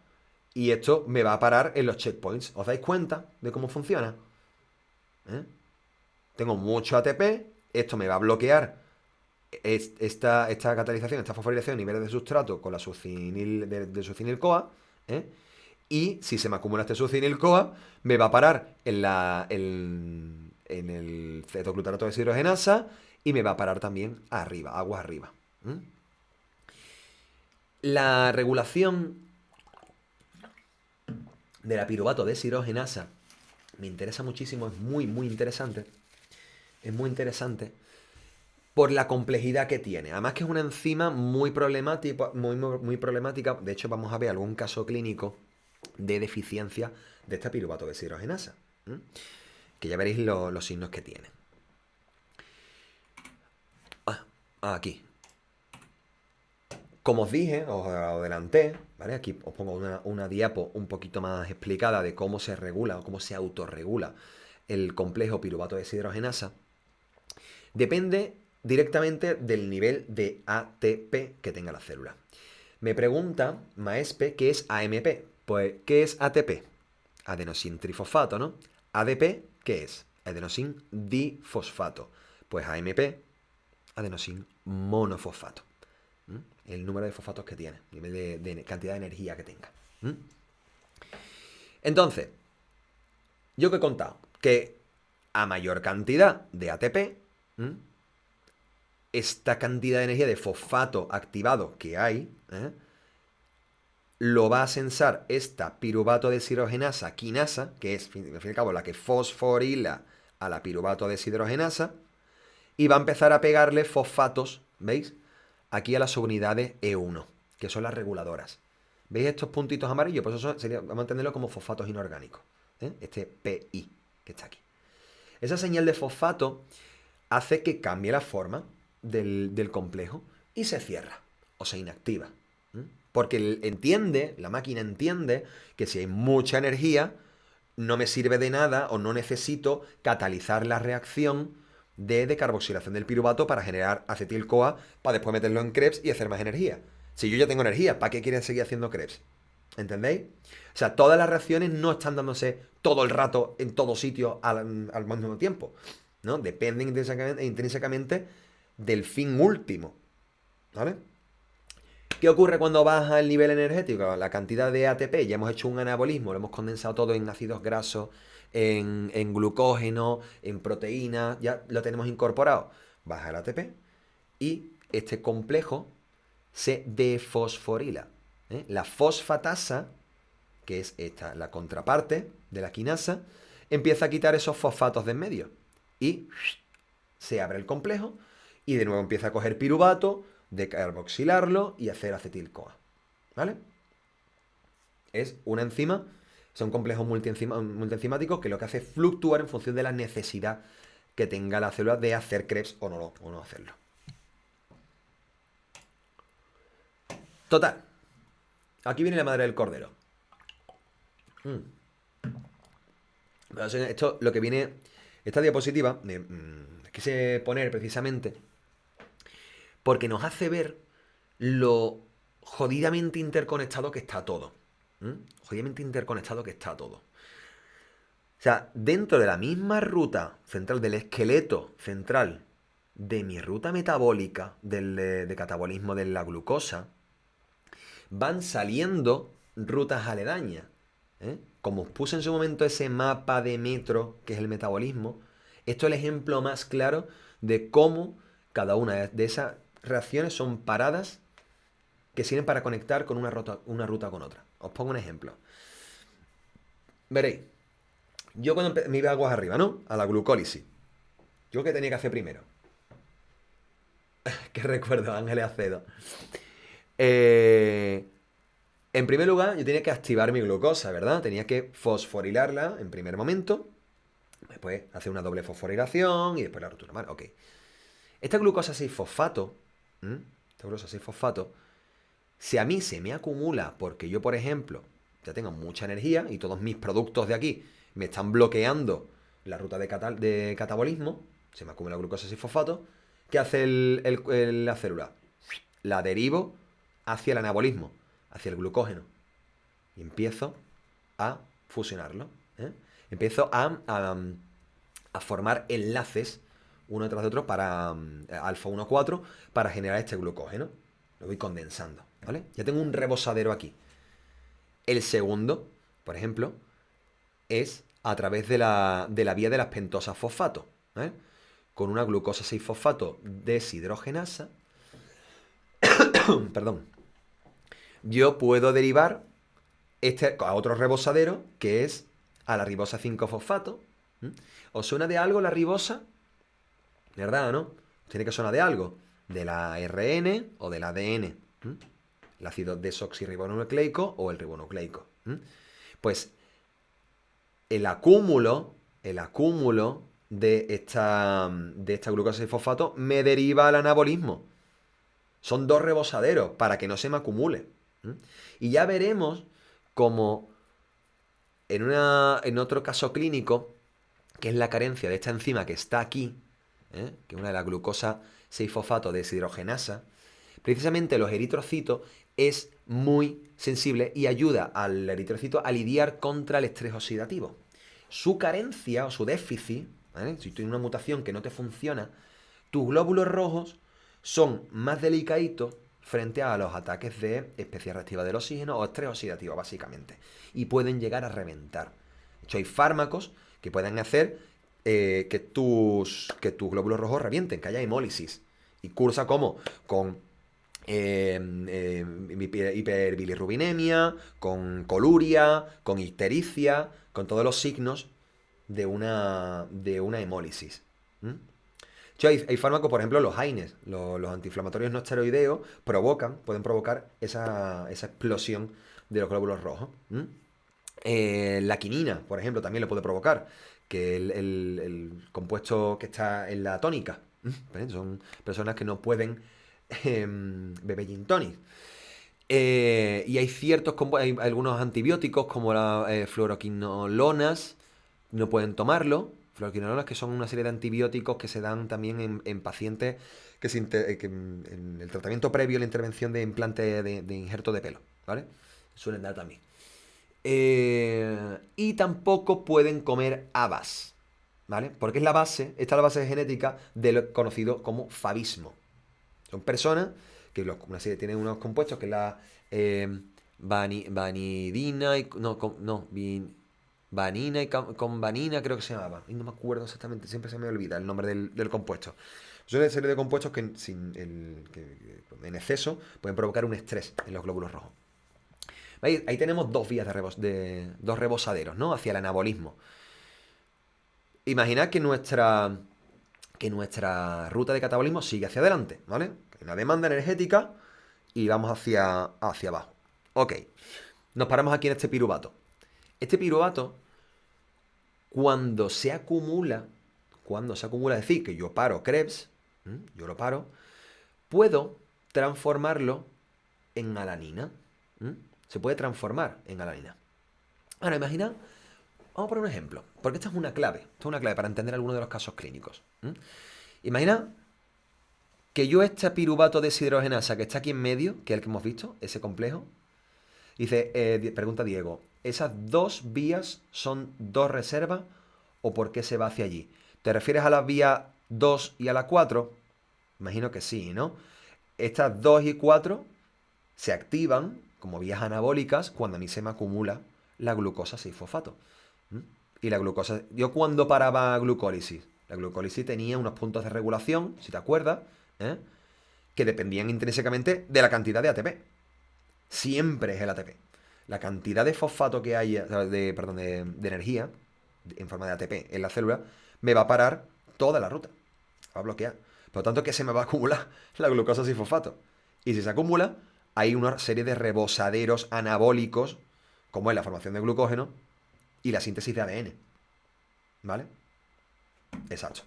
y esto me va a parar en los checkpoints. ¿Os dais cuenta de cómo funciona? Tengo mucho ATP, esto me va a bloquear esta catalización, esta fosforilación a niveles de sustrato con la de succinil-CoA, y si se me acumula este succinil-CoA, me va a parar en el cetoglutarato deshidrogenasa y me va a parar también arriba, aguas arriba. La regulación de la piruvato deshidrogenasa me interesa muchísimo, es muy, muy interesante. Es muy interesante por la complejidad que tiene. Además que es una enzima muy problemática, muy problemática. De hecho, vamos a ver algún caso clínico de deficiencia de esta piruvato deshidrogenasa, que ya veréis los signos que tiene. Aquí. Como os dije, os adelanté, ¿vale? Aquí os pongo una diapo un poquito más explicada de cómo se regula o cómo se autorregula el complejo piruvato deshidrogenasa. Depende directamente del nivel de ATP que tenga la célula. Me pregunta Maespe qué es AMP. Pues, ¿qué es ATP? Adenosin trifosfato, ¿no? ADP, ¿qué es? Adenosin difosfato. Pues AMP, adenosin monofosfato. El número de fosfatos que tiene, nivel de cantidad de energía que tenga. Entonces, yo que he contado que a mayor cantidad de ATP, esta cantidad de energía de fosfato activado que hay, lo va a sensar esta piruvato deshidrogenasa quinasa, que es, al fin y al cabo, la que fosforila a la piruvato deshidrogenasa, y va a empezar a pegarle fosfatos, ¿veis? Aquí a las subunidades E1, que son las reguladoras. ¿Veis estos puntitos amarillos? Pues eso sería, vamos a entenderlo como fosfatos inorgánicos. este PI que está aquí. Esa señal de fosfato hace que cambie la forma del complejo y se cierra o se inactiva. Porque la máquina entiende que si hay mucha energía, no me sirve de nada o no necesito catalizar la reacción de decarboxilación del piruvato para generar acetil-CoA para después meterlo en Krebs y hacer más energía. Si yo ya tengo energía, ¿para qué quieren seguir haciendo Krebs? ¿Entendéis? O sea, todas las reacciones no están dándose todo el rato en todo sitio al mismo tiempo, ¿no? Dependen intrínsecamente del fin último, ¿vale? ¿Qué ocurre cuando baja el nivel energético? La cantidad de ATP, ya hemos hecho un anabolismo, lo hemos condensado todo en ácidos grasos, en glucógeno, en proteínas, ya lo tenemos incorporado. Baja el ATP y este complejo se defosforila. La fosfatasa, que es esta, la contraparte de la quinasa, empieza a quitar esos fosfatos de en medio y se abre el complejo y de nuevo empieza a coger piruvato, decarboxilarlo y hacer acetil-CoA. ¿Vale? Es una enzima, son complejos multienzimáticos que lo que hace es fluctuar en función de la necesidad que tenga la célula de hacer Krebs o no hacerlo. Total. Aquí viene la madre del cordero. Esto, lo que viene, esta diapositiva, quise poner precisamente porque nos hace ver lo jodidamente interconectado que está todo. Jodidamente interconectado que está todo. O sea, dentro de la misma ruta central del esqueleto central de mi ruta metabólica de catabolismo de la glucosa, van saliendo rutas aledañas. Como os puse en su momento ese mapa de metro, que es el metabolismo, esto es el ejemplo más claro de cómo cada una de esas reacciones son paradas que sirven para conectar con una ruta con otra. Os pongo un ejemplo. Veréis, yo cuando me iba aguas arriba, ¿no? A la glucólisis. ¿Yo qué tenía que hacer primero? ¿Qué recuerdo, Ángeles Acedo? En primer lugar, yo tenía que activar mi glucosa, ¿verdad? Tenía que fosforilarla en primer momento. Después hacer una doble fosforilación y después la ruptura. ¿Vale? Ok. Esta glucosa 6-fosfato, si a mí se me acumula porque yo, por ejemplo, ya tengo mucha energía y todos mis productos de aquí me están bloqueando la ruta de catabolismo, se me acumula glucosa 6-fosfato, ¿qué hace la célula? La derivo hacia el anabolismo, hacia el glucógeno. Y empiezo a fusionarlo. Empiezo a formar enlaces uno detrás de otro para alfa 1,4 para generar este glucógeno. Lo voy condensando, ¿vale? Ya tengo un rebosadero aquí. El segundo, por ejemplo, es a través de la vía de las pentosas fosfato, ¿vale? Con una glucosa 6-fosfato deshidrogenasa, perdón, yo puedo derivar a otro rebosadero que es a la ribosa 5-fosfato. ¿Os suena de algo la ribosa? ¿Verdad, no? Tiene que sonar de algo. De la ARN o del ADN. El ácido desoxirribonucleico o el ribonucleico. Pues el acúmulo de esta glucosa y fosfato me deriva al anabolismo. Son dos rebosaderos para que no se me acumule. Y ya veremos cómo en otro caso clínico, que es la carencia de esta enzima que está aquí, que es una de la glucosa 6-fosfato deshidrogenasa, precisamente los eritrocitos es muy sensible y ayuda al eritrocito a lidiar contra el estrés oxidativo. Su carencia o su déficit, ¿vale? Si tienes una mutación que no te funciona, tus glóbulos rojos son más delicaditos frente a los ataques de especie reactiva del oxígeno o estrés oxidativo, básicamente. Y pueden llegar a reventar. De hecho, hay fármacos que pueden hacer que tus glóbulos rojos revienten, que haya hemólisis. Y cursa como con hiperbilirrubinemia, con coluria, con ictericia, con todos los signos de una hemólisis. De hecho, hay fármacos, por ejemplo, los AINES, los antiinflamatorios no esteroideos, pueden provocar esa explosión de los glóbulos rojos. La quinina, por ejemplo, también lo puede provocar, que el compuesto que está en la tónica. ¿Ves? Son personas que no pueden beber gin tonic. Y hay hay algunos antibióticos como las fluoroquinolonas, no pueden tomarlo. Fluoroquinolonas que son una serie de antibióticos que se dan también en pacientes que en el tratamiento previo a la intervención de implante de injerto de pelo, ¿vale? Suelen dar también. Y tampoco pueden comer habas, ¿vale? Porque es la base, esta es la base genética de lo conocido como favismo. Son personas que una serie tienen unos compuestos que es la vanidina y vanina y con vanina creo que se llamaba. Y no me acuerdo exactamente, siempre se me olvida el nombre del compuesto. Son una serie de compuestos que en exceso pueden provocar un estrés en los glóbulos rojos. Ahí tenemos dos vías dos rebosaderos, ¿no? Hacia el anabolismo. Imaginad que nuestra ruta de catabolismo sigue hacia adelante, ¿vale? Una demanda energética y vamos hacia abajo. Ok, nos paramos aquí en este piruvato. Este piruvato, cuando se acumula, es decir, que yo paro Krebs, yo lo paro, puedo transformarlo en alanina. Se puede transformar en alanina. Ahora, imagina, vamos a poner un ejemplo, porque esta es una clave. Esta es una clave para entender algunos de los casos clínicos. Imagina que yo este piruvato deshidrogenasa que está aquí en medio, que es el que hemos visto, ese complejo, dice, pregunta Diego, ¿esas dos vías son dos reservas o por qué se va hacia allí? ¿Te refieres a las vías 2 y a la 4? Imagino que sí, ¿no? Estas 2 y 4 se activan como vías anabólicas cuando a mí se me acumula la glucosa 6-fosfato. Y la glucosa, yo cuando paraba glucólisis, la glucólisis tenía unos puntos de regulación, si te acuerdas, ¿eh? Que dependían intrínsecamente de la cantidad de ATP. Siempre es el ATP. La cantidad de fosfato que hay, de energía en forma de ATP en la célula, me va a parar toda la ruta. Va a bloquear. Por lo tanto, ¿qué se me va a acumular? La glucosa sin fosfato. Y si se acumula, hay una serie de rebosaderos anabólicos, como es la formación de glucógeno y la síntesis de ADN. ¿Vale? Exacto.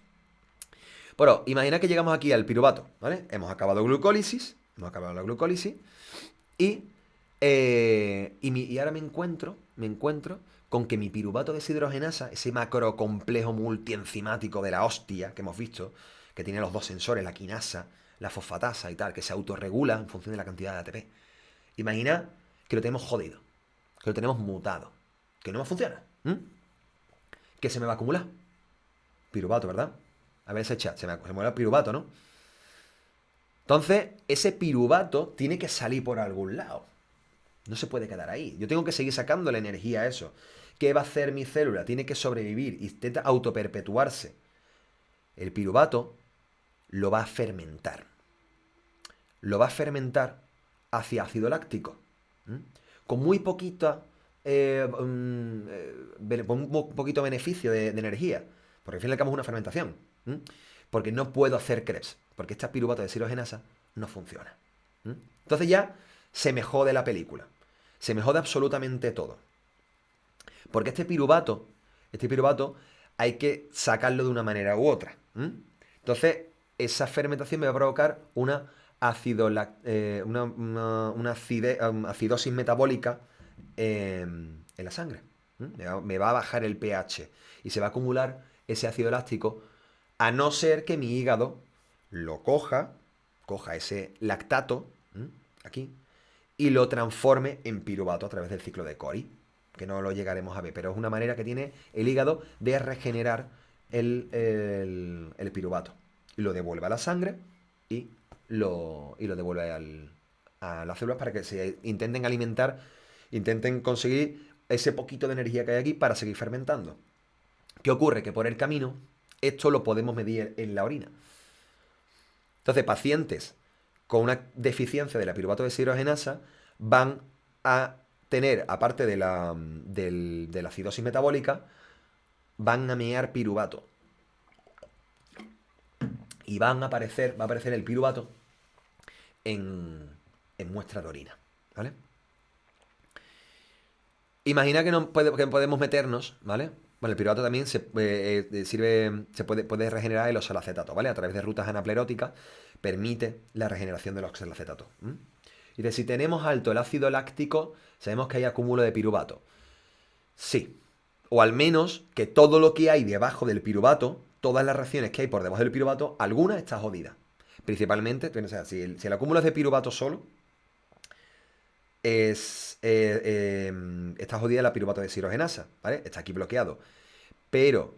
Bueno, imagina que llegamos aquí al piruvato, ¿vale? Hemos acabado hemos acabado la glucólisis y, y ahora me encuentro con que mi piruvato deshidrogenasa, ese macrocomplejo multienzimático de la hostia que hemos visto, que tiene los dos sensores, la quinasa, la fosfatasa y tal, que se autorregula en función de la cantidad de ATP. Imagina que lo tenemos jodido, que lo tenemos mutado, que no me funciona. ¿Qué se me va a acumular? Piruvato, ¿verdad? A ver ese chat, se me mueve el piruvato, ¿no? Entonces, ese piruvato tiene que salir por algún lado. No se puede quedar ahí. Yo tengo que seguir sacando la energía a eso. ¿Qué va a hacer mi célula? Tiene que sobrevivir, intenta autoperpetuarse. El piruvato lo va a fermentar. Lo va a fermentar hacia ácido láctico. Con muy poquita. Un poquito beneficio de energía. Porque al fin y al cabo es una fermentación. Porque no puedo hacer Krebs. Porque esta piruvato de deshidrogenasa no funciona. Entonces ya se me jode la película. Se me jode absolutamente todo. Porque este piruvato hay que sacarlo de una manera u otra. Entonces, esa fermentación me va a provocar una acidosis metabólica en la sangre. Me va a bajar el pH y se va a acumular ese ácido láctico, a no ser que mi hígado lo coja ese lactato, aquí, y lo transforme en piruvato a través del ciclo de Cori, que no lo llegaremos a ver, pero es una manera que tiene el hígado de regenerar el piruvato. Y lo devuelve a la sangre y lo devuelve a las células para que se intenten alimentar, intenten conseguir ese poquito de energía que hay aquí para seguir fermentando. ¿Qué ocurre? Que por el camino esto lo podemos medir en la orina. Entonces, pacientes con una deficiencia de la piruvato deshidrogenasa van a tener, aparte de la acidosis metabólica, van a mear piruvato. Y va a aparecer el piruvato en muestra de orina. ¿Vale? Imagina que, no que podemos meternos, ¿vale? Bueno, el piruvato también puede regenerar el oxalacetato, ¿vale? A través de rutas anapleróticas permite la regeneración del oxalacetato. Y de si tenemos alto el ácido láctico, sabemos que hay acúmulo de piruvato. Sí. O al menos que todo lo que hay debajo del piruvato, todas las reacciones que hay por debajo del piruvato, alguna está jodida. Principalmente, o sea, si el acúmulo es de piruvato solo, está jodida la piruvato deshidrogenasa, ¿vale? Está aquí bloqueado. Pero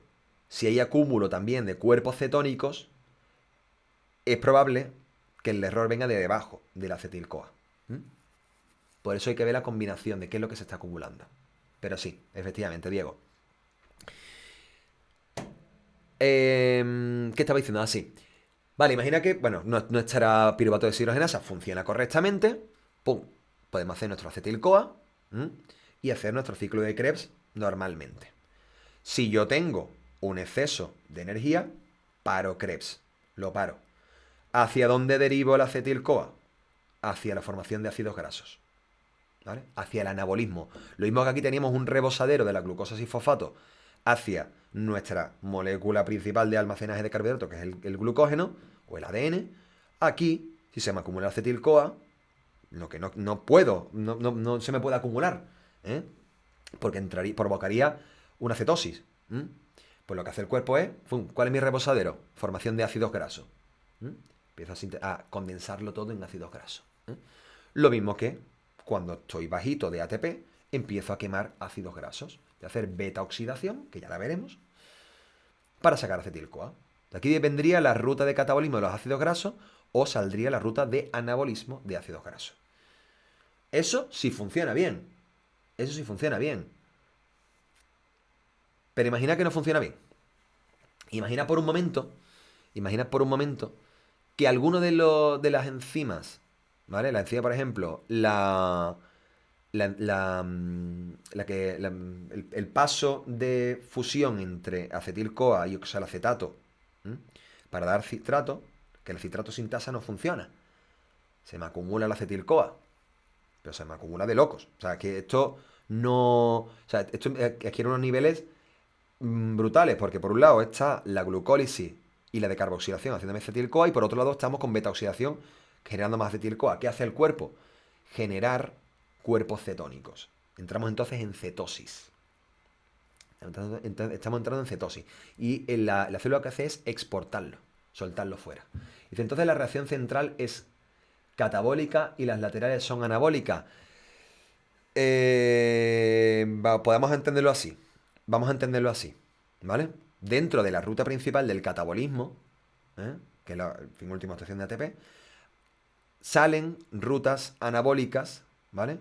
si hay acúmulo también de cuerpos cetónicos, es probable que el error venga de debajo del acetil-CoA. Por eso hay que ver la combinación de qué es lo que se está acumulando. Pero sí, efectivamente, Diego. ¿Qué estaba diciendo? Así. Vale, imagina que, bueno, nuestra piruvato deshidrogenasa funciona correctamente. ¡Pum! Podemos hacer nuestro acetil-CoA y hacer nuestro ciclo de Krebs normalmente. Si yo tengo un exceso de energía, paro Krebs. Lo paro. ¿Hacia dónde derivo el acetil-CoA? Hacia la formación de ácidos grasos. ¿Vale? Hacia el anabolismo. Lo mismo que aquí teníamos un rebosadero de la glucosa sin fosfato hacia nuestra molécula principal de almacenaje de carbohidratos, que es el glucógeno o el ADN. Aquí, si se me acumula el acetil-CoA, lo que no puedo, no se me puede acumular, ¿eh? Porque provocaría una cetosis. Pues lo que hace el cuerpo es, ¿cuál es mi rebosadero? Formación de ácidos grasos. Empiezo a condensarlo todo en ácidos grasos. Lo mismo que cuando estoy bajito de ATP, empiezo a quemar ácidos grasos, de hacer beta oxidación, que ya la veremos, para sacar acetil-CoA. De aquí vendría la ruta de catabolismo de los ácidos grasos o saldría la ruta de anabolismo de ácidos grasos. Eso sí funciona bien. Eso sí funciona bien. Pero imagina que no funciona bien. Imagina por un momento que alguno de las enzimas, ¿vale? La enzima, por ejemplo, el paso de fusión entre acetil-CoA y oxalacetato para dar citrato, que el citrato sintasa no funciona. Se me acumula el acetil-CoA, pero se me acumula de locos. O sea, que esto no... O sea, esto adquiere unos niveles brutales, porque por un lado está la glucólisis y la decarboxilación haciendo acetil-CoA, y por otro lado estamos con beta-oxidación generando más acetil-CoA. ¿Qué hace el cuerpo? Generar cuerpos cetónicos. Entramos entonces en cetosis. Estamos entrando en cetosis. Y la célula lo que hace es exportarlo, soltarlo fuera. Dice, entonces la reacción central es catabólica y las laterales son anabólicas. Podemos entenderlo así. Vamos a entenderlo así. ¿Vale? Dentro de la ruta principal del catabolismo, que es la fin última estación de ATP, salen rutas anabólicas, ¿vale?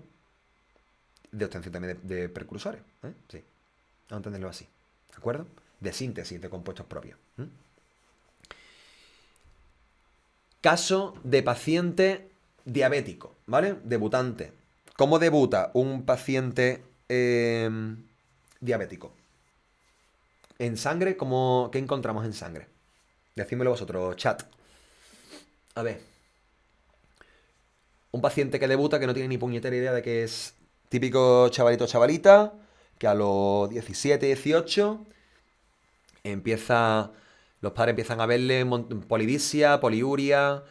De obtención también de precursores. Sí. Vamos a entenderlo así. ¿De acuerdo? De síntesis de compuestos propios. Caso de paciente diabético, ¿vale? Debutante. ¿Cómo debuta un paciente diabético? En sangre, ¿qué encontramos en sangre? Decídmelo vosotros, chat. A ver. Un paciente que debuta que no tiene ni puñetera idea de que es típico chavalito o chavalita, que a los 17, 18 los padres empiezan a verle polidipsia, poliuria,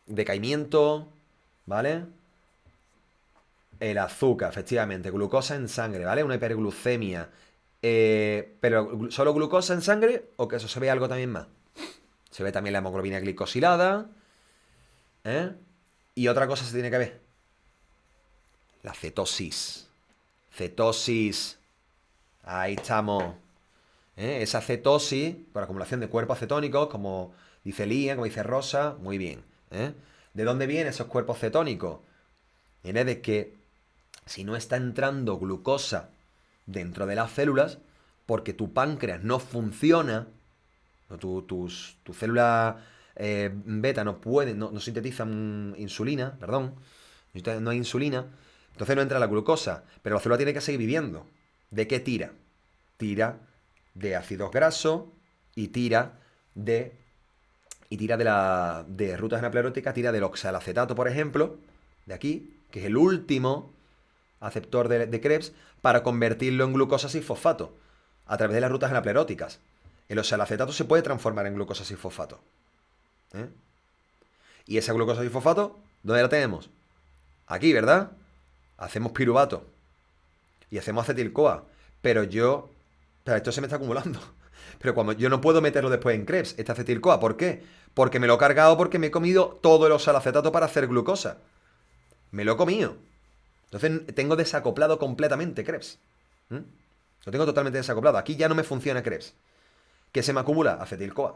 decaimiento, ¿vale? El azúcar, efectivamente, glucosa en sangre, ¿vale? Una hiperglucemia. Pero ¿solo glucosa en sangre o que eso se ve algo también más? Se ve también la hemoglobina glicosilada, ¿eh? Y otra cosa se tiene que ver. La cetosis. Cetosis. Ahí estamos. Esa cetosis, por acumulación de cuerpos cetónicos, como dice Lía, como dice Rosa, muy bien. ¿De dónde vienen esos cuerpos cetónicos? Viene de que si no está entrando glucosa dentro de las células, porque tu páncreas no funciona, tus células beta no sintetizan insulina, perdón, no hay insulina, entonces no entra la glucosa, pero la célula tiene que seguir viviendo. ¿De qué tira? Tira de ácidos grasos y tira de rutas anapleróticas, tira del oxalacetato, por ejemplo, de aquí, que es el último aceptor de Krebs para convertirlo en glucosa 6-fosfato a través de las rutas anapleróticas. El oxalacetato se puede transformar en glucosa 6-fosfato. ¿Eh? Y esa glucosa 6-fosfato, ¿dónde la tenemos? Aquí, ¿verdad? Hacemos piruvato y hacemos acetil-CoA. Pero esto se me está acumulando. Pero cuando yo no puedo meterlo después en Krebs, este acetil-CoA, ¿por qué? Porque me lo he cargado porque me he comido todo el oxalacetato para hacer glucosa. Me lo he comido. Entonces tengo desacoplado completamente Krebs. Lo tengo totalmente desacoplado. Aquí ya no me funciona Krebs. ¿Qué se me acumula? Acetil-CoA.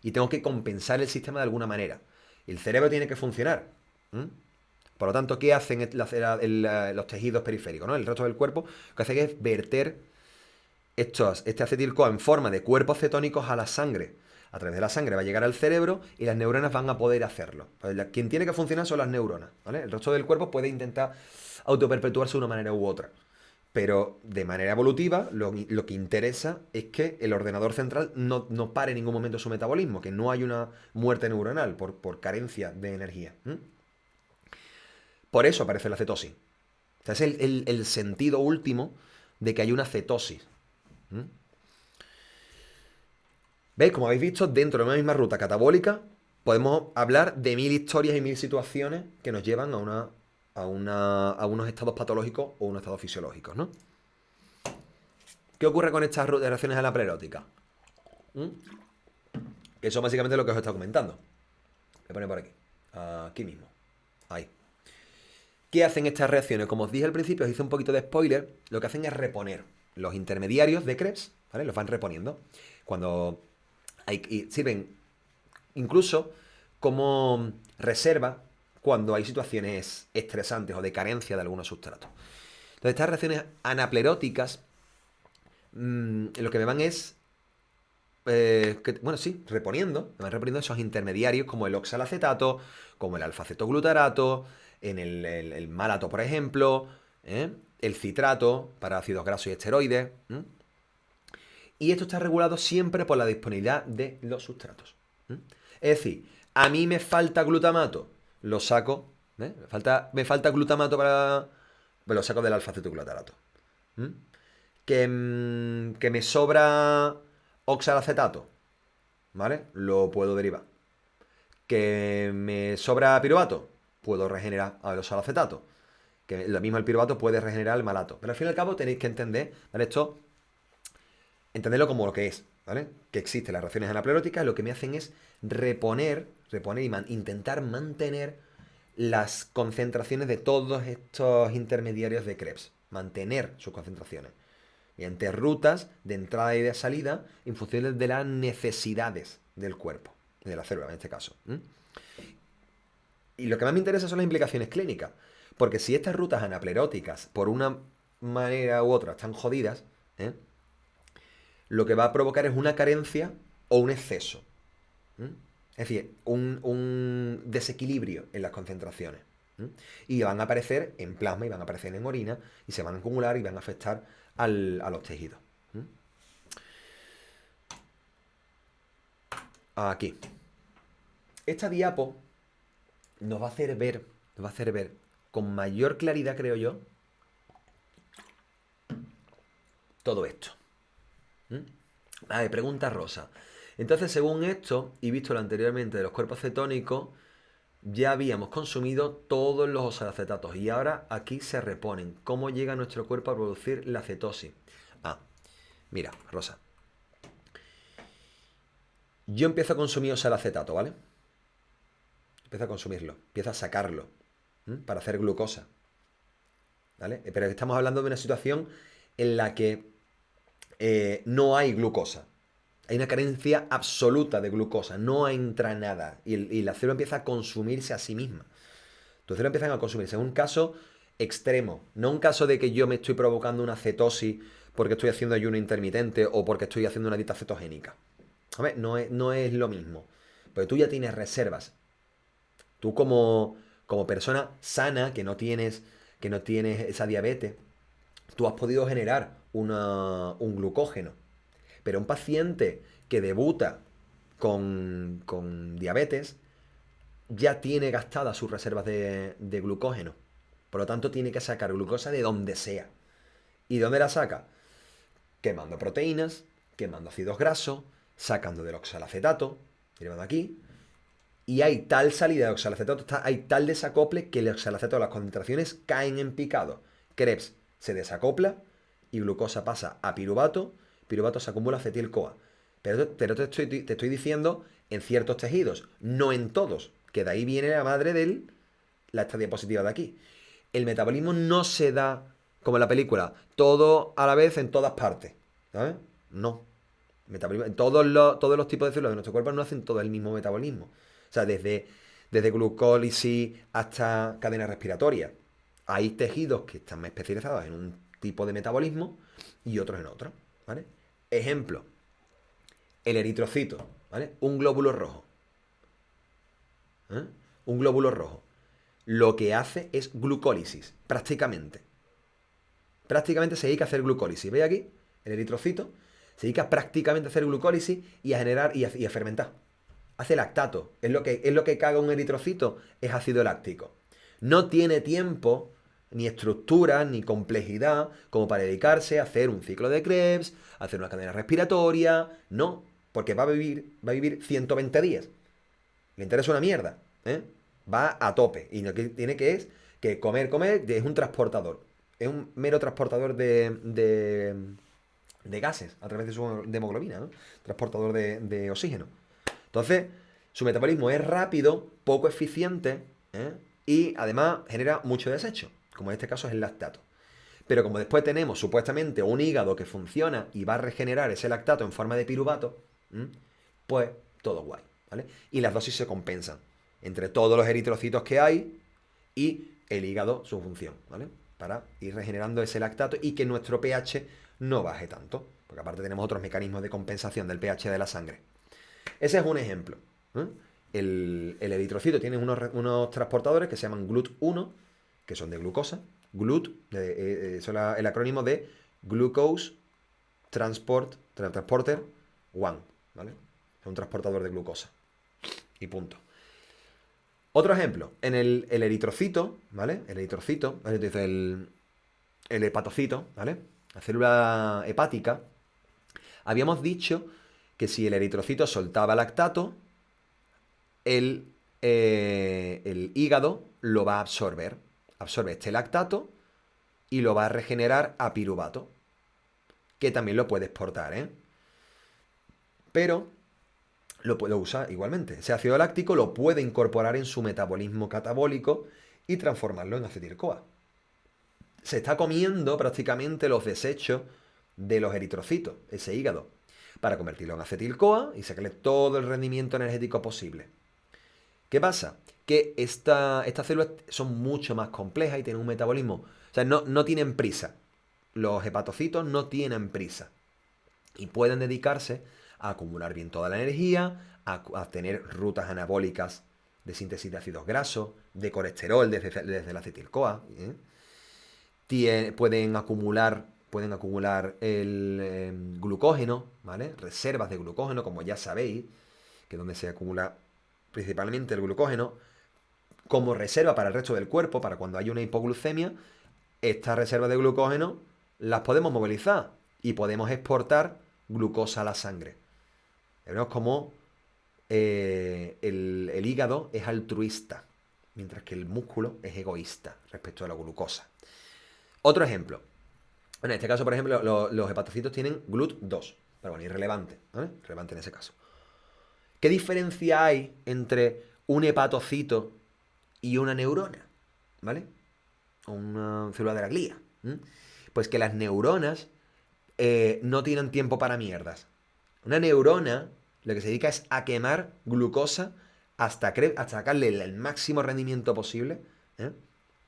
Y tengo que compensar el sistema de alguna manera. El cerebro tiene que funcionar. Por lo tanto, ¿qué hacen los tejidos periféricos, ¿no? El resto del cuerpo, lo que hacen es verter este acetil-CoA en forma de cuerpos cetónicos a la sangre. A través de la sangre va a llegar al cerebro y las neuronas van a poder hacerlo. Pues quien tiene que funcionar son las neuronas, ¿vale? El resto del cuerpo puede intentar autoperpetuarse de una manera u otra. Pero de manera evolutiva, lo que interesa es que el ordenador central no pare en ningún momento su metabolismo, que no hay una muerte neuronal por carencia de energía. Por eso aparece la cetosis. O sea, es el sentido último de que hay una cetosis. ¿Veis? Como habéis visto, dentro de una misma ruta catabólica podemos hablar de 1000 historias y 1000 situaciones que nos llevan a unos estados patológicos o unos estados fisiológicos, ¿no? ¿Qué ocurre con estas reacciones anapleróticas? Eso es básicamente lo que os he estado comentando. Voy a poner por aquí. Aquí mismo. Ahí. ¿Qué hacen estas reacciones? Como os dije al principio, os hice un poquito de spoiler. Lo que hacen es reponer los intermediarios de Krebs, ¿vale? Los van reponiendo. Cuando sirven incluso como reserva cuando hay situaciones estresantes o de carencia de algunos sustratos. Entonces, estas reacciones anapleróticas lo que me van es reponiendo esos intermediarios como el oxalacetato, como el alfa-cetoglutarato, en el malato, por ejemplo, el citrato para ácidos grasos y esteroides. Y esto está regulado siempre por la disponibilidad de los sustratos. Es decir, a mí me falta glutamato, lo saco. Me falta glutamato pues lo saco del alfa-cetoglutarato. Que me sobra oxalacetato, ¿vale? Lo puedo derivar. Que me sobra piruvato, puedo regenerar al oxalacetato. Que lo mismo el piruvato puede regenerar el malato. Pero al fin y al cabo tenéis que entender, ¿vale? Entenderlo como lo que es, ¿vale? Que existen las reacciones anapleróticas, lo que me hacen es reponer y intentar mantener las concentraciones de todos estos intermediarios de Krebs. Mantener sus concentraciones. Mediante rutas de entrada y de salida en función de las necesidades del cuerpo, de la célula en este caso. Y lo que más me interesa son las implicaciones clínicas. Porque si estas rutas anapleróticas, por una manera u otra, están jodidas, lo que va a provocar es una carencia o un exceso. Es decir, un desequilibrio en las concentraciones. Y van a aparecer en plasma y van a aparecer en orina y se van a acumular y van a afectar a los tejidos. Aquí. Esta diapo nos va a hacer ver con mayor claridad, creo yo, todo esto. Pregunta Rosa. Entonces, según esto, y visto lo anteriormente de los cuerpos cetónicos, ya habíamos consumido todos los oxalacetatos y ahora aquí se reponen. ¿Cómo llega nuestro cuerpo a producir la cetosis? Mira, Rosa. Yo empiezo a consumir oxalacetato, ¿vale? Empiezo a consumirlo, empiezo a sacarlo para hacer glucosa, ¿vale? Pero estamos hablando de una situación en la que no hay glucosa. Hay una carencia absoluta de glucosa, no entra nada. Y la célula empieza a consumirse a sí misma. Tu célula empieza a consumirse. Es un caso extremo, no un caso de que yo me estoy provocando una cetosis porque estoy haciendo ayuno intermitente o porque estoy haciendo una dieta cetogénica. A ver, no es lo mismo. Porque tú ya tienes reservas. Tú como persona sana, que no tienes esa diabetes, tú has podido generar un glucógeno. Pero un paciente que debuta con diabetes ya tiene gastadas sus reservas de glucógeno. Por lo tanto, tiene que sacar glucosa de donde sea. ¿Y dónde la saca? Quemando proteínas, quemando ácidos grasos, sacando del oxalacetato, llevando aquí, y hay tal salida de oxalacetato, hay tal desacople que el oxalacetato, las concentraciones caen en picado. Krebs se desacopla y glucosa pasa a piruvato, piruvato se acumula acetil-CoA. Pero te estoy diciendo en ciertos tejidos, no en todos, que de ahí viene la madre de esta diapositiva de aquí. El metabolismo no se da como en la película, todo a la vez en todas partes. ¿Sabes? No. Metabolismo, todos los tipos de células de nuestro cuerpo no hacen todo el mismo metabolismo. O sea, desde glucólisis hasta cadena respiratoria. Hay tejidos que están más especializados en un tipo de metabolismo y otros en otro. ¿Vale? Ejemplo, el eritrocito, ¿vale? Un glóbulo rojo. ¿Eh? Un glóbulo rojo. Lo que hace es glucólisis, prácticamente. Prácticamente se dedica a hacer glucólisis. ¿Veis aquí? El eritrocito se dedica prácticamente a hacer glucólisis y a generar y a fermentar. Hace lactato. Es lo que caga un eritrocito, es ácido láctico. No tiene tiempo, ni estructura, ni complejidad como para dedicarse a hacer un ciclo de Krebs, a hacer una cadena respiratoria. No, porque va a vivir 120 días. Le interesa una mierda. ¿Eh? Va a tope. Y lo que tiene que es que comer, es un transportador. Es un mero transportador de gases a través de hemoglobina, ¿no? Transportador de oxígeno. Entonces, su metabolismo es rápido, poco eficiente, ¿eh? Y además genera mucho desecho, como en este caso es el lactato. Pero como después tenemos supuestamente un hígado que funciona y va a regenerar ese lactato en forma de piruvato, pues todo guay, ¿vale? Y las dosis se compensan entre todos los eritrocitos que hay y el hígado, su función, ¿vale? Para ir regenerando ese lactato y que nuestro pH no baje tanto, porque aparte tenemos otros mecanismos de compensación del pH de la sangre. Ese es un ejemplo. ¿Eh? El eritrocito tiene unos transportadores que se llaman GLUT1, que son de glucosa. GLUT, es el acrónimo de Glucose Transporter 1, ¿vale? Es un transportador de glucosa. Y punto. Otro ejemplo, en el eritrocito, ¿vale? El eritrocito, ¿vale? Entonces el hepatocito, ¿vale? La célula hepática, habíamos dicho que si el eritrocito soltaba lactato, el hígado lo va a absorber. Absorbe este lactato y lo va a regenerar a piruvato, que también lo puede exportar, ¿eh? Pero lo puede usar igualmente. Ese ácido láctico lo puede incorporar en su metabolismo catabólico y transformarlo en acetil-CoA. Se está comiendo prácticamente los desechos de los eritrocitos, ese hígado, para convertirlo en acetil-CoA y sacarle todo el rendimiento energético posible. ¿Qué pasa? Que estas células son mucho más complejas y tienen un metabolismo. O sea, no tienen prisa. Los hepatocitos no tienen prisa. Y pueden dedicarse a acumular bien toda la energía, a tener rutas anabólicas de síntesis de ácidos grasos, de colesterol desde la acetil-CoA. Pueden acumular el glucógeno, ¿vale? Reservas de glucógeno, como ya sabéis, que es donde se acumula principalmente el glucógeno, como reserva para el resto del cuerpo, para cuando hay una hipoglucemia, estas reservas de glucógeno las podemos movilizar y podemos exportar glucosa a la sangre. Vemos como el hígado es altruista, mientras que el músculo es egoísta respecto a la glucosa. Otro ejemplo. En este caso, por ejemplo, los hepatocitos tienen GLUT2, pero bueno, irrelevante, ¿vale? Relevante en ese caso. ¿Qué diferencia hay entre un hepatocito y una neurona? ¿Vale? Una célula de la glía. Pues que las neuronas no tienen tiempo para mierdas. Una neurona lo que se dedica es a quemar glucosa hasta sacarle el máximo rendimiento posible, ¿eh?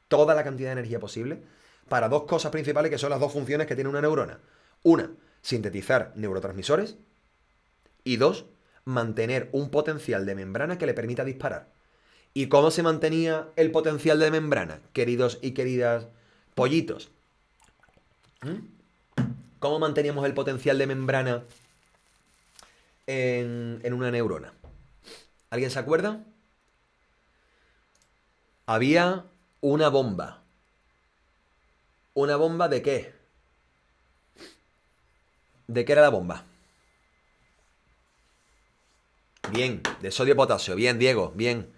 Toda la cantidad de energía posible, para dos cosas principales que son las dos funciones que tiene una neurona. Una, sintetizar neurotransmisores. Y dos, mantener un potencial de membrana que le permita disparar. ¿Y cómo se mantenía el potencial de membrana, queridos y queridas pollitos? ¿Cómo manteníamos el potencial de membrana en una neurona? ¿Alguien se acuerda? Había una bomba, ¿Una bomba de qué? ¿De qué era la bomba? Bien, de sodio-potasio. Bien, Diego, bien.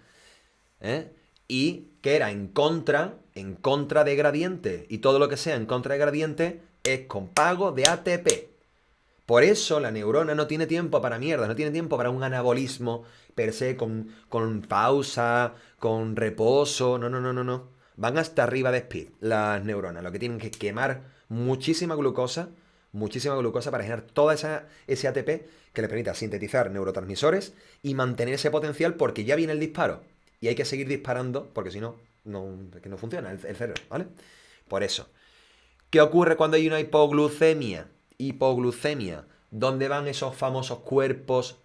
¿Eh? Y que era en contra de gradiente. Y todo lo que sea en contra de gradiente es con pago de ATP. Por eso la neurona no tiene tiempo para mierda, no tiene tiempo para un anabolismo per se con pausa, con reposo. No, no, no, no, no. Van hasta arriba de speed las neuronas. Lo que tienen que quemar muchísima glucosa para generar toda ese ATP que le permita sintetizar neurotransmisores y mantener ese potencial porque ya viene el disparo. Y hay que seguir disparando porque si no, que no funciona el cerebro, ¿vale? Por eso. ¿Qué ocurre cuando hay una hipoglucemia? Hipoglucemia. ¿Dónde van esos famosos cuerpos,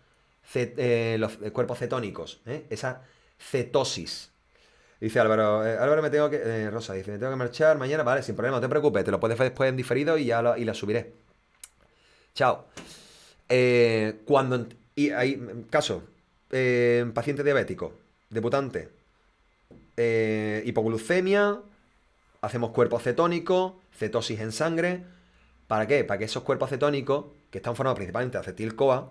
los cuerpos cetónicos? Esa cetosis. Dice Álvaro, Álvaro me tengo que... Rosa dice, me tengo que marchar mañana. Vale, sin problema, no te preocupes. Te lo puedes ver después en diferido y ya la subiré. Chao. Y hay caso, paciente diabético, debutante, hipoglucemia, hacemos cuerpo cetónico, cetosis en sangre. ¿Para qué? Para que esos cuerpos cetónicos, que están formados principalmente de acetil-CoA,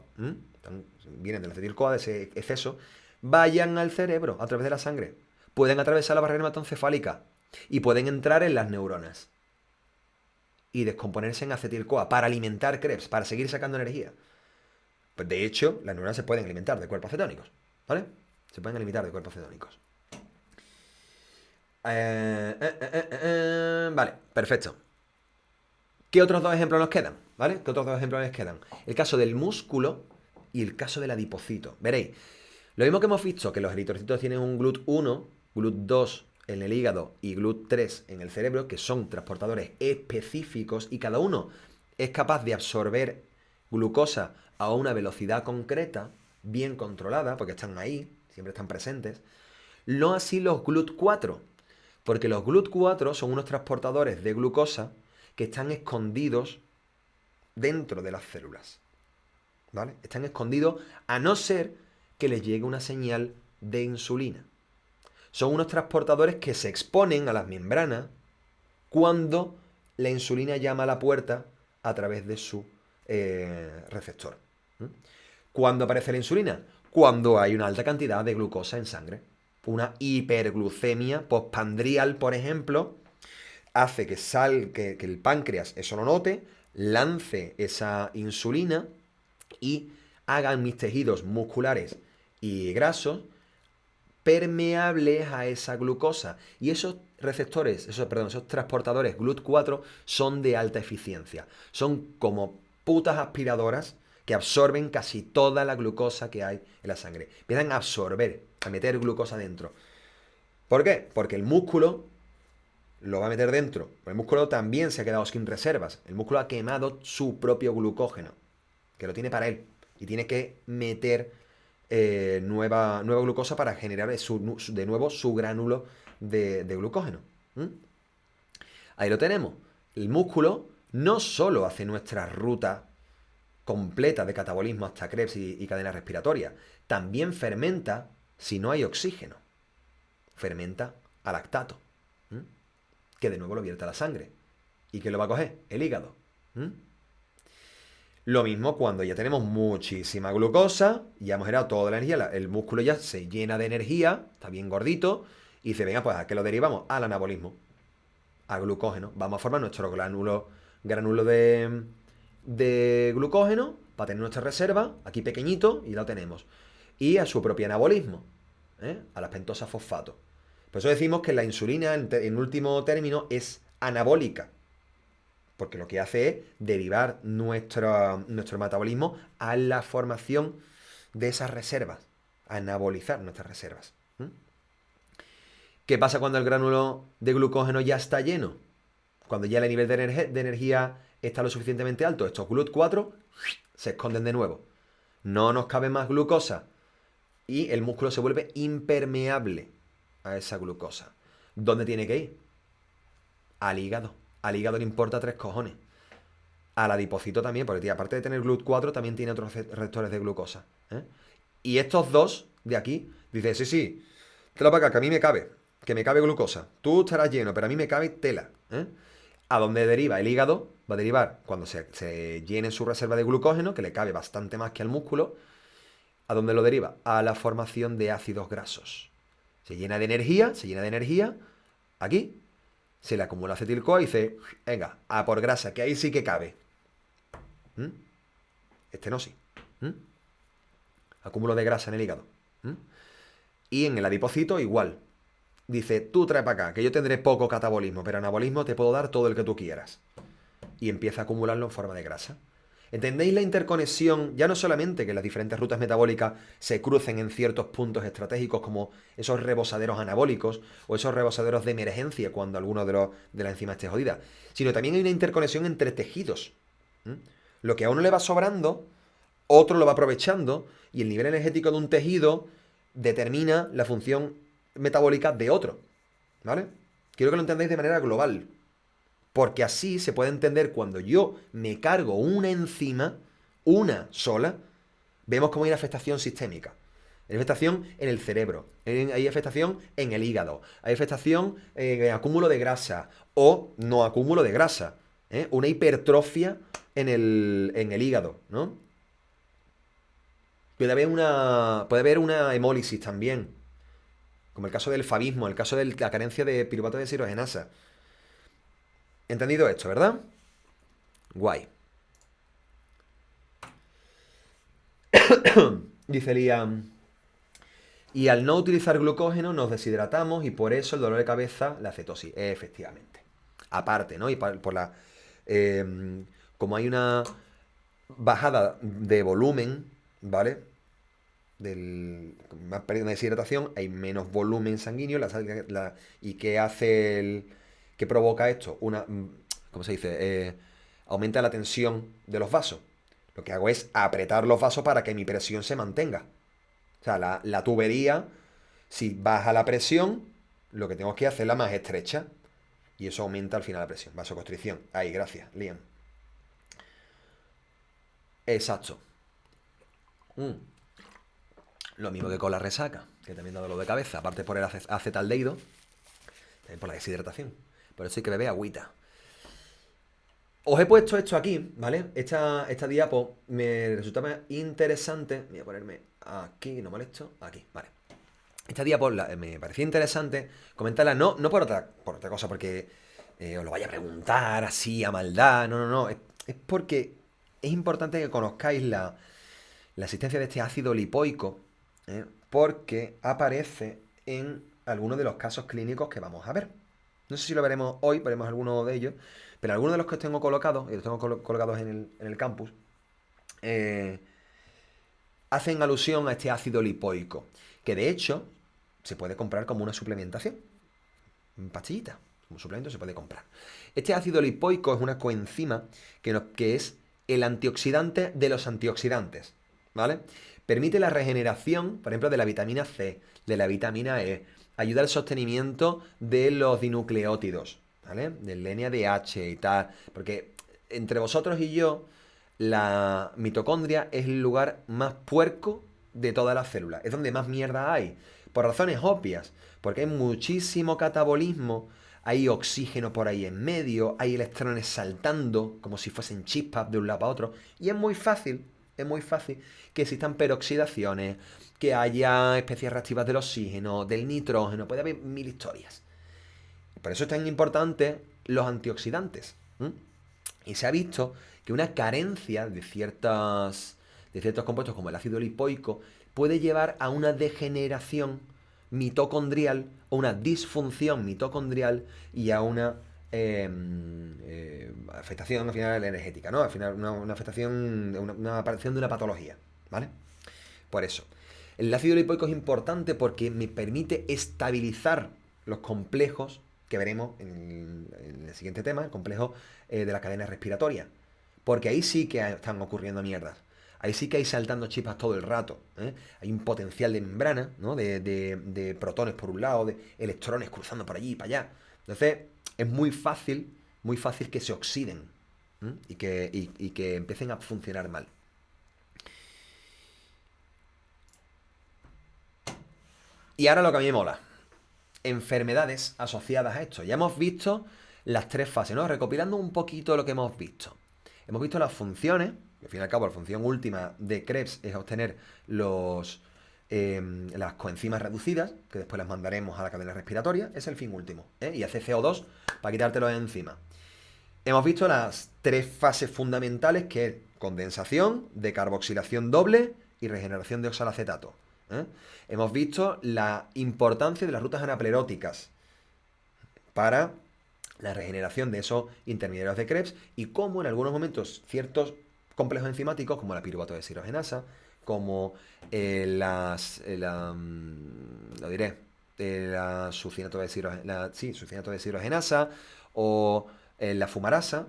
vienen del acetil-CoA, de ese exceso, vayan al cerebro a través de la sangre. Pueden atravesar la barrera hematoencefálica y pueden entrar en las neuronas y descomponerse en acetil-CoA para alimentar Krebs, para seguir sacando energía. Pues de hecho, las neuronas se pueden alimentar de cuerpos cetónicos, ¿vale? Se pueden alimentar de cuerpos cetónicos. Vale, perfecto. ¿Qué otros dos ejemplos nos quedan? ¿Vale? ¿Qué otros dos ejemplos nos quedan? El caso del músculo y el caso del adipocito. Veréis, lo mismo que hemos visto, que los eritrocitos tienen un GLUT1, GLUT2 en el hígado y GLUT3 en el cerebro, que son transportadores específicos y cada uno es capaz de absorber glucosa a una velocidad concreta, bien controlada, porque están ahí, siempre están presentes. No así los GLUT4, porque los GLUT4 son unos transportadores de glucosa que están escondidos dentro de las células. ¿Vale? Están escondidos a no ser que les llegue una señal de insulina. Son unos transportadores que se exponen a las membranas cuando la insulina llama a la puerta a través de su receptor. ¿Cuándo aparece la insulina? Cuando hay una alta cantidad de glucosa en sangre. Una hiperglucemia postpandrial, por ejemplo, hace que el páncreas eso lo note, lance esa insulina y hagan mis tejidos musculares y grasos permeables a esa glucosa. Y esos receptores, esos transportadores GLUT4 son de alta eficiencia. Son como putas aspiradoras que absorben casi toda la glucosa que hay en la sangre. Empiezan a absorber, a meter glucosa dentro. ¿Por qué? Porque el músculo lo va a meter dentro. El músculo también se ha quedado sin reservas. El músculo ha quemado su propio glucógeno, que lo tiene para él. Y tiene que meter nueva glucosa para generar de nuevo su gránulo de glucógeno. Ahí lo tenemos. El músculo no solo hace nuestra ruta completa de catabolismo hasta Krebs y cadena respiratoria, también fermenta si no hay oxígeno. Fermenta a lactato, que de nuevo lo vierte a la sangre. ¿Y qué lo va a coger? El hígado. Lo mismo cuando ya tenemos muchísima glucosa, ya hemos generado toda la energía, el músculo ya se llena de energía, está bien gordito, y dice, venga, pues ¿a qué lo derivamos? Al anabolismo, a glucógeno. Vamos a formar nuestro granulo de glucógeno para tener nuestra reserva, aquí pequeñito, y lo tenemos. Y a su propio anabolismo, a la pentosa fosfato. Por eso decimos que la insulina, en último término, es anabólica. Porque lo que hace es derivar nuestro metabolismo a la formación de esas reservas, a anabolizar nuestras reservas. ¿Qué pasa cuando el gránulo de glucógeno ya está lleno? Cuando ya el nivel de energía está lo suficientemente alto, estos GLUT4 se esconden de nuevo. No nos cabe más glucosa y el músculo se vuelve impermeable a esa glucosa. ¿Dónde tiene que ir? Al hígado. Al hígado le importa 3 cojones. Al adipocito también, porque aparte de tener GLUT4 también tiene otros receptores de glucosa. Y estos dos de aquí, dice, sí, tela para acá, que a mí me cabe, que me cabe glucosa. Tú estarás lleno, pero a mí me cabe tela. ¿A dónde deriva el hígado? Va a derivar cuando se llene su reserva de glucógeno, que le cabe bastante más que al músculo. ¿A dónde lo deriva? A la formación de ácidos grasos. Se llena de energía, aquí, se le acumula acetil-CoA y dice, venga, a por grasa, que ahí sí que cabe. ¿Mm? Estenosis. ¿Mm? Acúmulo de grasa en el hígado. ¿Mm? Y en el adipocito igual. Dice, tú trae para acá, que yo tendré poco catabolismo, pero anabolismo te puedo dar todo el que tú quieras. Y empieza a acumularlo en forma de grasa. ¿Entendéis la interconexión? Ya no solamente que las diferentes rutas metabólicas se crucen en ciertos puntos estratégicos como esos rebosaderos anabólicos o esos rebosaderos de emergencia cuando alguno de las enzimas esté jodida, sino también hay una interconexión entre tejidos. ¿Mm? Lo que a uno le va sobrando, otro lo va aprovechando y el nivel energético de un tejido determina la función metabólica de otro. ¿Vale? Quiero que lo entendáis de manera global. Porque así se puede entender cuando yo me cargo una enzima, una sola, vemos cómo hay una afectación sistémica. Hay afectación en el cerebro, hay afectación en el hígado, hay afectación en acúmulo de grasa o no acúmulo de grasa. Una hipertrofia en el hígado, ¿no? Puede haber una hemólisis también, como el caso del fabismo, el caso de la carencia de piruvato de deshidrogenasa. ¿Entendido esto, verdad? Guay. Dice Liam. Y al no utilizar glucógeno nos deshidratamos y por eso el dolor de cabeza, la cetosis. Efectivamente. Aparte, ¿no? Y por la... como hay una bajada de volumen, ¿vale? Más pérdida de deshidratación, hay menos volumen sanguíneo. ¿Y qué hace qué provoca esto? ¿Cómo se dice? Aumenta la tensión de los vasos. Lo que hago es apretar los vasos para que mi presión se mantenga. O sea, la tubería, si baja la presión, lo que tengo que hacer es hacerla más estrecha. Y eso aumenta al final la presión. Vasoconstricción. Ahí, gracias, Liam. Exacto. Lo mismo que con la resaca, que también da dolor de cabeza. Aparte por el acetaldehído, también por la deshidratación. Por eso hay que beber agüita. Os he puesto esto aquí, ¿vale? Esta diapo me resultaba interesante. Voy a ponerme aquí, no molesto. Aquí, vale. Esta diapo me parecía interesante comentarla, no por otra cosa, porque os lo vaya a preguntar así a maldad. No. Es porque es importante que conozcáis la existencia de este ácido lipoico, porque aparece en algunos de los casos clínicos que vamos a ver. No sé si lo veremos hoy, veremos alguno de ellos, pero algunos de los que os tengo colocados, y los tengo colocados en el campus, hacen alusión a este ácido lipoico, que de hecho se puede comprar como una suplementación, en pastillita, como suplemento se puede comprar. Este ácido lipoico es una coenzima que es el antioxidante de los antioxidantes, ¿vale? Permite la regeneración, por ejemplo, de la vitamina C, de la vitamina E, ayuda al sostenimiento de los dinucleótidos, ¿vale? Del NADH y tal, porque entre vosotros y yo, la mitocondria es el lugar más puerco de todas las células, es donde más mierda hay, por razones obvias, porque hay muchísimo catabolismo, hay oxígeno por ahí en medio, hay electrones saltando como si fuesen chispas de un lado para otro, y es muy fácil que existan peroxidaciones, que haya especies reactivas del oxígeno, del nitrógeno, puede haber mil historias. Por eso es tan importante los antioxidantes. Y se ha visto que una carencia de ciertos compuestos como el ácido lipoico puede llevar a una degeneración mitocondrial o una disfunción mitocondrial y a una afectación al final energética, ¿no? Al final una afectación, una aparición de una patología, ¿vale? Por eso. El ácido lipoico es importante porque me permite estabilizar los complejos que veremos en el siguiente tema, el complejo de la cadena respiratoria. Porque ahí sí que están ocurriendo mierdas. Ahí sí que hay saltando chispas todo el rato. Hay un potencial de membrana, ¿no? De protones por un lado, de electrones cruzando por allí y para allá. Entonces, es muy fácil que se oxiden y que empiecen a funcionar mal. Y ahora lo que a mí me mola. Enfermedades asociadas a esto. Ya hemos visto las tres fases, ¿no? Recopilando un poquito lo que hemos visto. Hemos visto las funciones, al fin y al cabo la función última de Krebs es obtener las coenzimas reducidas, que después las mandaremos a la cadena respiratoria, es el fin último, ¿eh? Y hace CO2 para quitártelo de encima. Hemos visto las tres fases fundamentales, que es condensación, decarboxilación doble y regeneración de oxalacetato, ¿eh? Hemos visto la importancia de las rutas anapleróticas para la regeneración de esos intermediarios de Krebs y cómo en algunos momentos ciertos complejos enzimáticos, como la piruvato deshidrogenasa, como la succinato deshidrogenasa o la fumarasa,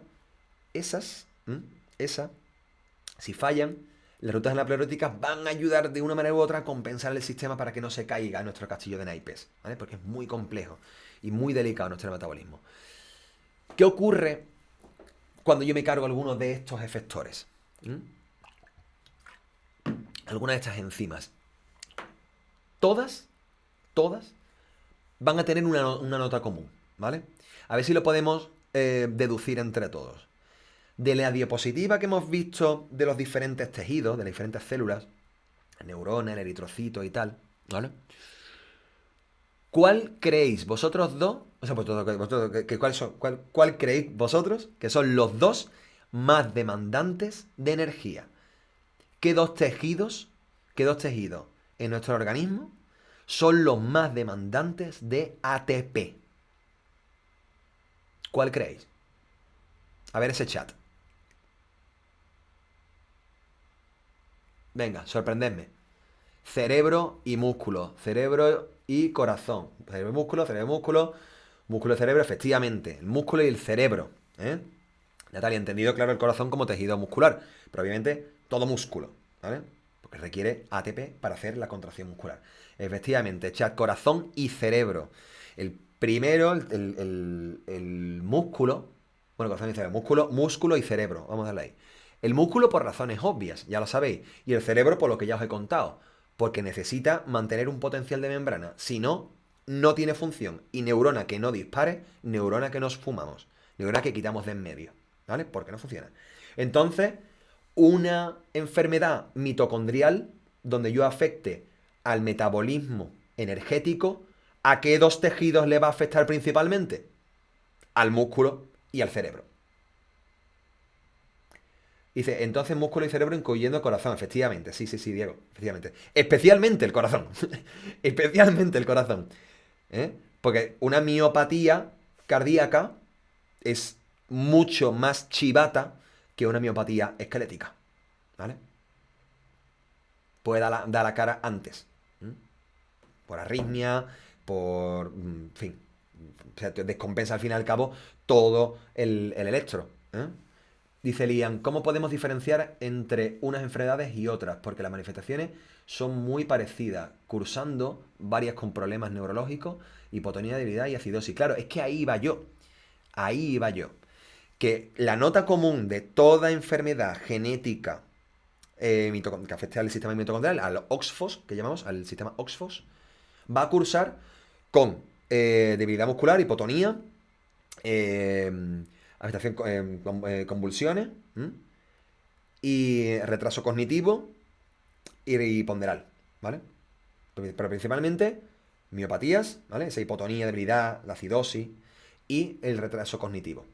esas, si fallan, las rutas anapleróticas van a ayudar de una manera u otra a compensar el sistema para que no se caiga nuestro castillo de naipes, ¿vale? Porque es muy complejo y muy delicado nuestro metabolismo. ¿Qué ocurre cuando yo me cargo algunos de estos efectores? Algunas de estas enzimas. Todas van a tener una nota común, ¿vale? A ver si lo podemos deducir entre todos. De la diapositiva que hemos visto de los diferentes tejidos, de las diferentes células, la neurona, el eritrocito y tal, ¿vale? ¿Cuál creéis vosotros dos? O sea, ¿cuál creéis vosotros que son los dos más demandantes de energía? ¿Qué dos tejidos en nuestro organismo son los más demandantes de ATP? ¿Cuál creéis? A ver ese chat. Venga, sorprendedme. Cerebro y músculo. Cerebro y corazón. Cerebro y músculo, músculo y cerebro, efectivamente. El músculo y el cerebro. Natalia, entendido, claro, el corazón como tejido muscular. Pero obviamente todo músculo, ¿vale? Porque requiere ATP para hacer la contracción muscular. Efectivamente, chat, corazón y cerebro. El primero, el músculo. Bueno, corazón y cerebro. Músculo y cerebro. Vamos a darle ahí. El músculo por razones obvias, ya lo sabéis. Y el cerebro por lo que ya os he contado. Porque necesita mantener un potencial de membrana. Si no, no tiene función. Y neurona que no dispare, neurona que nos fumamos. Neurona que quitamos de en medio. ¿Vale? Porque no funciona. Entonces, una enfermedad mitocondrial donde yo afecte al metabolismo energético, ¿a qué dos tejidos le va a afectar principalmente? Al músculo y al cerebro. Dice, entonces músculo y cerebro incluyendo corazón. Efectivamente, sí, Diego, efectivamente. Especialmente el corazón. Especialmente el corazón. Porque una miopatía cardíaca es mucho más chivata que una miopatía esquelética. ¿Vale? Puede dar la cara antes. Por arritmia, en fin. O sea, te descompensa al fin y al cabo todo el electro. Dice Liam, ¿cómo podemos diferenciar entre unas enfermedades y otras? Porque las manifestaciones son muy parecidas, cursando varias con problemas neurológicos, hipotonía, debilidad y acidosis. Claro, es que ahí iba yo. Que la nota común de toda enfermedad genética que afecte al sistema mitocondrial, al OXFOS, que llamamos, al sistema OXFOS, va a cursar con debilidad muscular, hipotonía, afectación, convulsiones y retraso cognitivo y ponderal, ¿vale? Pero principalmente miopatías, ¿vale? Esa hipotonía, debilidad, la acidosis y el retraso cognitivo.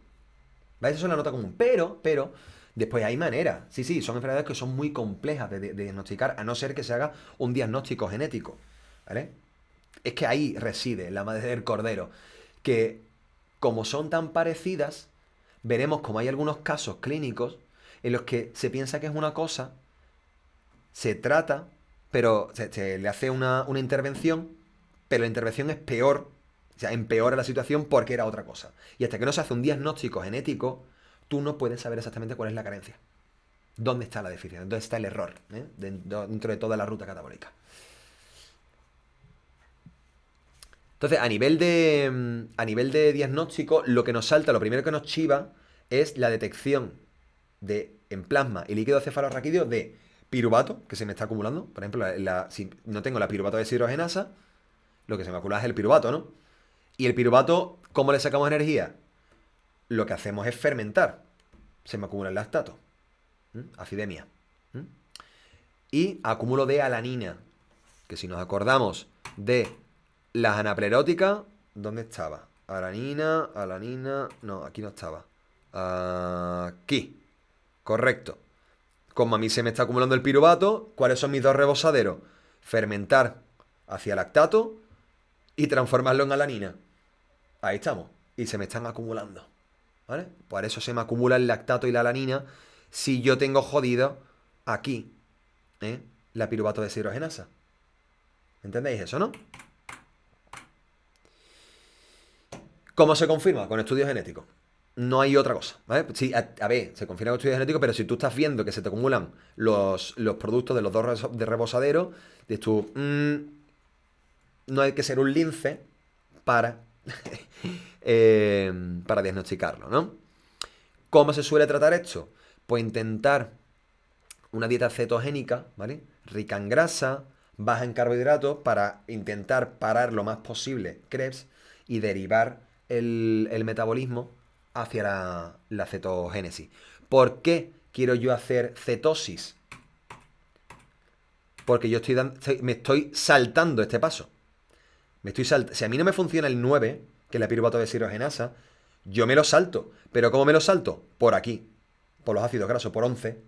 ¿Vale? Esa es la nota común. Pero, después hay maneras. Sí, son enfermedades que son muy complejas de diagnosticar, a no ser que se haga un diagnóstico genético, ¿vale? Es que ahí reside la madre del cordero. Que como son tan parecidas, veremos como hay algunos casos clínicos en los que se piensa que es una cosa, se trata, pero se le hace una intervención, pero la intervención es peor, o sea, empeora la situación porque era otra cosa. Y hasta que no se hace un diagnóstico genético, tú no puedes saber exactamente cuál es la carencia. ¿Dónde está la deficiencia? ¿Dónde está el error? Dentro de toda la ruta catabólica. Entonces, a nivel de diagnóstico, lo que nos salta, lo primero que nos chiva, es la detección en plasma y líquido cefalorraquídeo de piruvato, que se me está acumulando. Por ejemplo, si no tengo la piruvato deshidrogenasa, lo que se me acumula es el piruvato, ¿no? Y el piruvato, ¿cómo le sacamos energía? lo que hacemos es fermentar. Se me acumula el lactato. Acidemia. Y acúmulo de alanina. Que si nos acordamos de las anapleróticas, ¿dónde estaba? Alanina. No, aquí no estaba. Aquí. Correcto. Como a mí se me está acumulando el piruvato, ¿cuáles son mis dos rebosaderos? Fermentar hacia lactato y transformarlo en alanina. Ahí estamos. Y se me están acumulando. ¿Vale? Por eso se me acumula el lactato y la alanina si yo tengo jodido aquí la piruvato deshidrogenasa. ¿Entendéis eso, no? ¿Cómo se confirma? Con estudios genéticos. No hay otra cosa, ¿vale? Sí, a ver, se confirma con estudios genéticos, pero si tú estás viendo que se te acumulan los productos de los dos de rebosadero, dices tú, no hay que ser un lince para, para diagnosticarlo, ¿no? ¿Cómo se suele tratar esto? Pues intentar una dieta cetogénica, ¿vale? Rica en grasa, baja en carbohidratos, para intentar parar lo más posible Krebs y derivar el metabolismo hacia la cetogénesis. ¿Por qué quiero yo hacer cetosis? Porque yo me estoy saltando este paso. Si a mí no me funciona el 9, que es la piruvato deshidrogenasa, yo me lo salto. ¿Pero cómo me lo salto? Por aquí. Por los ácidos grasos, por 11.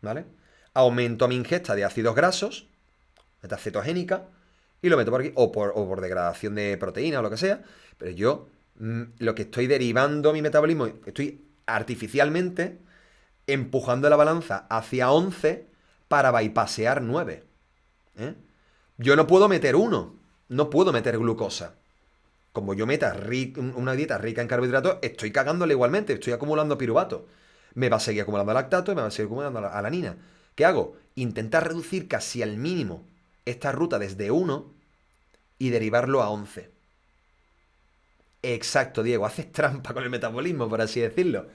¿Vale? Aumento mi ingesta de ácidos grasos, esta cetogénica, y lo meto por aquí, o por degradación de proteína o lo que sea. Pero yo lo que estoy derivando mi metabolismo, estoy artificialmente empujando la balanza hacia 11 para bypassear 9. ¿eh? Yo no puedo meter 1, no puedo meter glucosa. Como yo meta una dieta rica en carbohidratos, estoy cagándole igualmente, estoy acumulando piruvato. Me va a seguir acumulando lactato y me va a seguir acumulando alanina. ¿Qué hago? Intentar reducir casi al mínimo esta ruta desde 1 y derivarlo a 11. Exacto, Diego, haces trampa con el metabolismo, por así decirlo.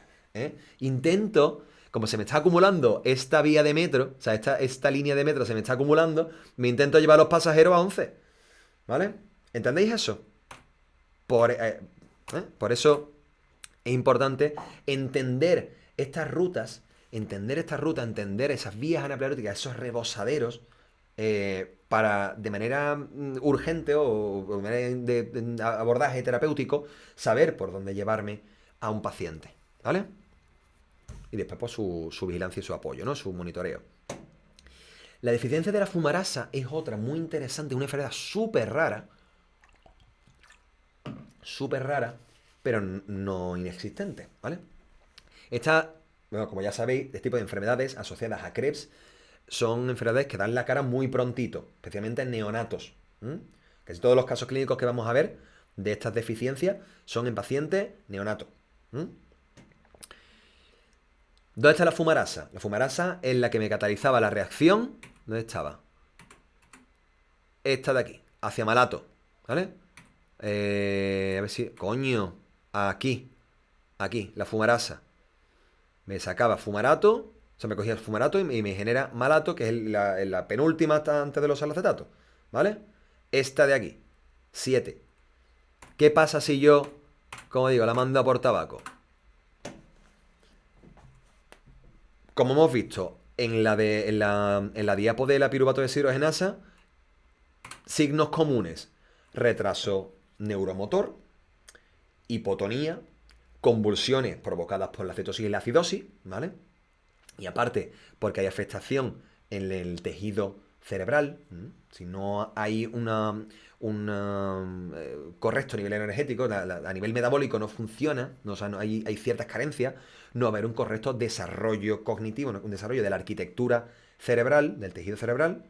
Intento, como se me está acumulando esta vía de metro, o sea, esta línea de metro se me está acumulando, me intento llevar a los pasajeros a 11. ¿Vale? ¿Entendéis eso? Por eso es importante entender esas vías anapleróticas, esos rebosaderos, para de manera urgente o de manera de abordaje terapéutico, saber por dónde llevarme a un paciente. ¿Vale? Y después pues, su vigilancia y su apoyo, ¿no? Su monitoreo. La deficiencia de la fumarasa es otra muy interesante, una enfermedad súper rara, pero no inexistente, ¿vale? Esta, bueno, como ya sabéis, este tipo de enfermedades asociadas a Krebs son enfermedades que dan la cara muy prontito, especialmente en neonatos. Casi todos los casos clínicos que vamos a ver de estas deficiencias son en pacientes neonatos. ¿Dónde está la fumarasa? La fumarasa es la que me catalizaba la reacción. ¿Dónde estaba? Esta de aquí, hacia malato, ¿vale? A ver si... Coño. Aquí. Aquí, la fumarasa. Me sacaba fumarato. O sea, me cogía el fumarato y me genera malato, que es la penúltima antes de los salacetatos. ¿Vale? Esta de aquí. 7. ¿Qué pasa si yo, como digo, la mando a por tabaco? Como hemos visto en la diapo de la piruvato deshidrogenasa, signos comunes. Retraso neuromotor, hipotonía, convulsiones provocadas por la cetosis y la acidosis, ¿vale? Y aparte, porque hay afectación en el tejido cerebral, si no hay un correcto nivel energético, a nivel metabólico no funciona, o sea, hay ciertas carencias, no va a haber un correcto desarrollo cognitivo, un desarrollo de la arquitectura cerebral, del tejido cerebral,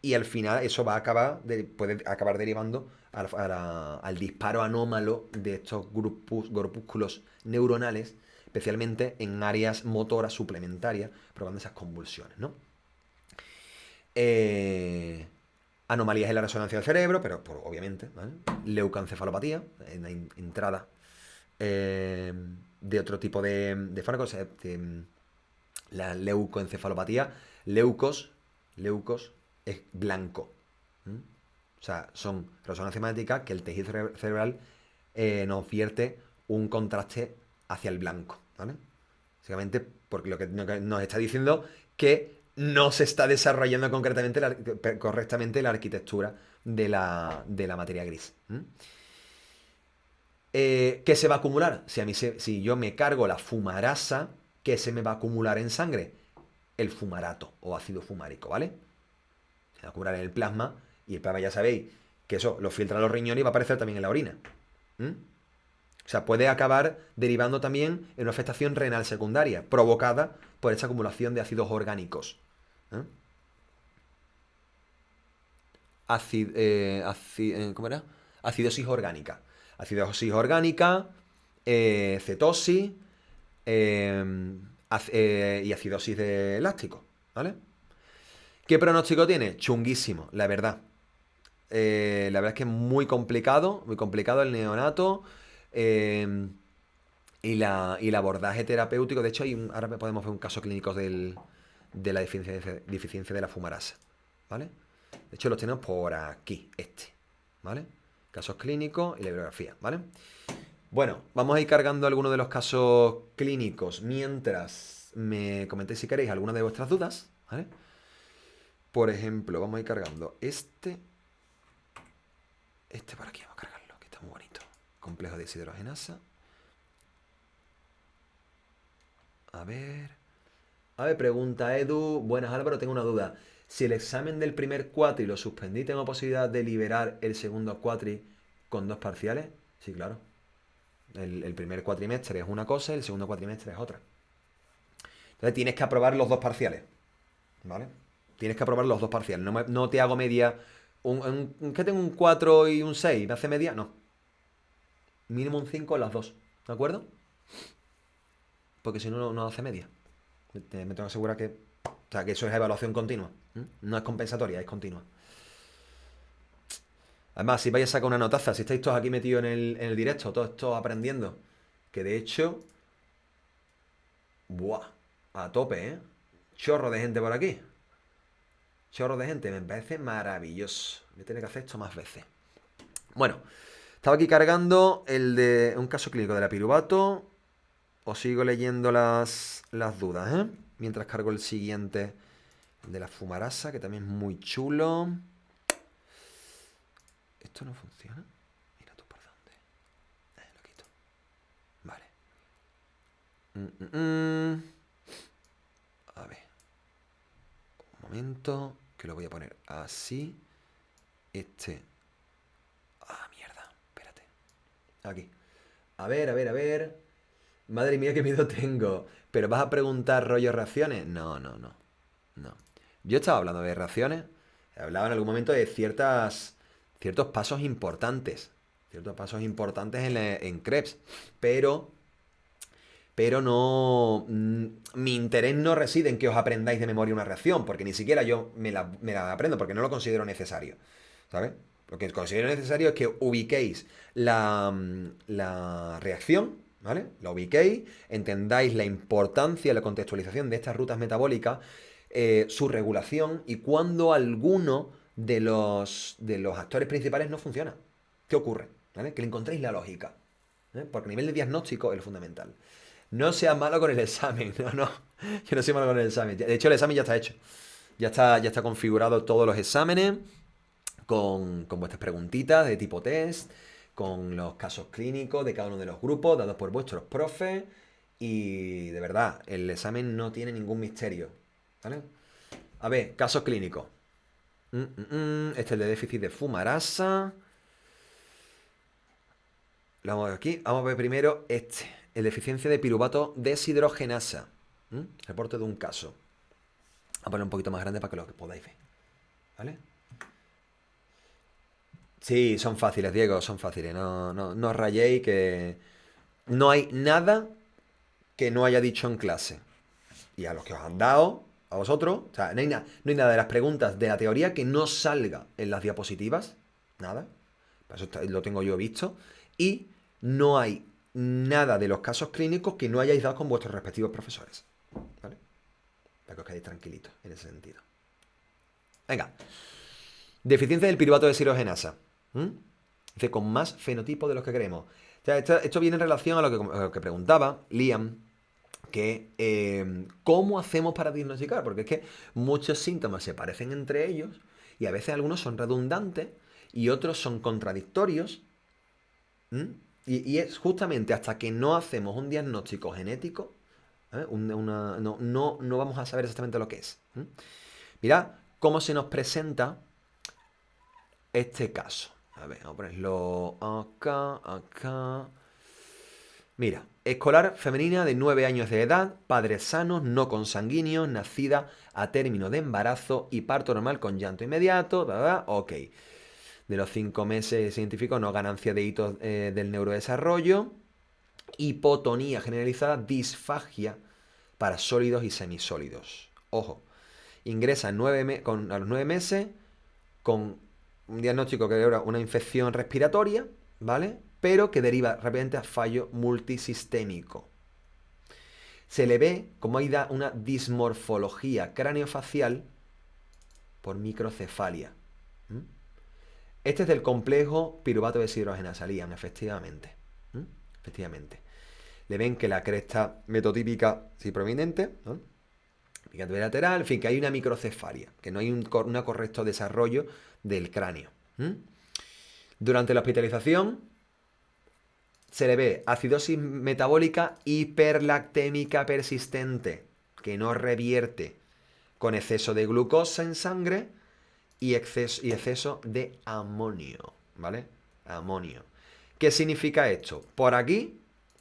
y al final eso puede acabar derivando al disparo anómalo de estos grupúsculos neuronales, especialmente en áreas motoras suplementarias, provocando esas convulsiones, ¿no? Anomalías en la resonancia del cerebro, pero obviamente, ¿vale? Leucoencefalopatía, en la entrada de otro tipo de fármacos, la leucoencefalopatía, leucos es blanco. O sea, son resonancias magnéticas que el tejido cerebral nos vierte un contraste hacia el blanco, ¿vale? Básicamente porque lo que nos está diciendo que no se está desarrollando correctamente la arquitectura de la materia gris. ¿Qué se va a acumular? Si yo me cargo la fumarasa, ¿qué se me va a acumular en sangre? El fumarato o ácido fumárico, ¿vale? Se va a acumular en el plasma y el plasma ya sabéis que eso lo filtra los riñones y va a aparecer también en la orina. O sea, puede acabar derivando también en una afectación renal secundaria provocada por esta acumulación de ácidos orgánicos. ¿Cómo era? Acidosis orgánica. Acidosis orgánica, cetosis y acidosis de láctico, ¿vale? ¿Qué pronóstico tiene? Chunguísimo, la verdad. La verdad es que es muy complicado el neonato. Y el abordaje terapéutico. De hecho, ahora podemos ver un caso clínico de la deficiencia de la fumarasa. ¿Vale? De hecho, los tenemos por aquí, ¿vale? Casos clínicos y la bibliografía, ¿vale? Bueno, vamos a ir cargando algunos de los casos clínicos mientras me comentéis si queréis alguna de vuestras dudas, ¿vale? Por ejemplo, vamos a ir cargando este por aquí, vamos a cargarlo, que está muy bonito. Complejo de deshidrogenasa. A ver, pregunta Edu. Buenas, Álvaro, tengo una duda. Si el examen del primer cuatri lo suspendí, ¿tengo posibilidad de liberar el segundo cuatri con 2 parciales? Sí, claro. El primer cuatrimestre es una cosa y el segundo cuatrimestre es otra. Entonces tienes que aprobar los 2 parciales. ¿Vale? Tienes que aprobar los 2 parciales. No te hago media. ¿Qué tengo? ¿Un 4 y un 6? ¿Me hace media? No. Mínimo un 5 en las 2. ¿De acuerdo? Porque si no, no hace media. Me tengo que asegurar que. O sea, que eso es evaluación continua. No es compensatoria, es continua. Además, si vais a sacar una notaza, si estáis todos aquí metidos en el directo, todos aprendiendo. Que de hecho. ¡Buah! A tope, ¿eh? Chorro de gente por aquí. Chorro de gente, me parece maravilloso. Voy a tener que hacer esto más veces. Bueno, estaba aquí cargando el de un caso clínico de la piruvato. Os sigo leyendo las dudas, ¿eh? Mientras cargo el siguiente, el de la fumarasa, que también es muy chulo. ¿Esto no funciona? Mira tú por dónde. Lo quito. Vale. A ver. Un momento, que lo voy a poner así. Mierda. Espérate. Aquí. A ver. Madre mía, qué miedo tengo. ¿Pero vas a preguntar rollo reacciones? No. Yo estaba hablando de reacciones. Hablaba en algún momento de ciertos pasos importantes. Ciertos pasos importantes en Krebs. Pero no. Mi interés no reside en que os aprendáis de memoria una reacción. Porque ni siquiera yo me la aprendo. Porque no lo considero necesario. ¿Sabes? Lo que considero necesario es que ubiquéis la reacción. ¿Vale? La ubiquéis, entendáis la importancia, la contextualización de estas rutas metabólicas, su regulación y cuando alguno de los actores principales no funciona. ¿Qué ocurre? ¿Vale? Que le encontréis la lógica. Porque a nivel de diagnóstico es lo fundamental. No seas malo con el examen, no. Yo no soy malo con el examen. De hecho, el examen ya está hecho. Ya está configurado todos los exámenes con vuestras preguntitas de tipo test, con los casos clínicos de cada uno de los grupos dados por vuestros profes. Y de verdad, el examen no tiene ningún misterio. ¿Vale? A ver, casos clínicos. Este es el de déficit de fumarasa. Lo vamos a ver aquí. Vamos a ver primero el de deficiencia de piruvato deshidrogenasa. Reporte de un caso. Voy a poner un poquito más grande para que lo podáis ver. ¿Vale? Sí, son fáciles, Diego, son fáciles. No os rayéis que no hay nada que no haya dicho en clase. Y a los que os han dado, a vosotros, o sea, no hay nada de las preguntas de la teoría que no salga en las diapositivas. Nada. Eso lo tengo yo visto. Y no hay nada de los casos clínicos que no hayáis dado con vuestros respectivos profesores. ¿Vale? Para que os quedéis tranquilitos en ese sentido. Venga. Deficiencia del piruvato de deshidrogenasa. Dice, con más fenotipo de los que creemos. O sea, esto viene en relación a lo que preguntaba Liam, que ¿cómo hacemos para diagnosticar? Porque es que muchos síntomas se parecen entre ellos y a veces algunos son redundantes y otros son contradictorios. ¿Mm? Y es justamente hasta que no hacemos un diagnóstico genético, no vamos a saber exactamente lo que es. Mirad cómo se nos presenta este caso. A ver, vamos a ponerlo acá. Mira, escolar femenina de 9 años de edad, padres sanos, no consanguíneos, nacida a término de embarazo y parto normal con llanto inmediato, ¿verdad? Ok. De los 5 meses se identificó no ganancia de hitos del neurodesarrollo, hipotonía generalizada, disfagia para sólidos y semisólidos. Ojo, ingresa a los 9 meses con un diagnóstico que era una infección respiratoria, ¿vale? Pero que deriva rápidamente a fallo multisistémico. Se le ve como hay una dismorfología craneofacial por microcefalia. ¿Mm? Este es del complejo piruvato deshidrogenasa, Liam, efectivamente. ¿Mm? Efectivamente. Le ven que la cresta metotípica sí prominente, ¿no? Picante lateral, en fin, que hay una microcefalia, que no hay un correcto desarrollo del cráneo. Durante la hospitalización se le ve acidosis metabólica hiperlactémica persistente, que no revierte, con exceso de glucosa en sangre y exceso de amonio, ¿vale? Amonio. ¿Qué significa esto? Por aquí,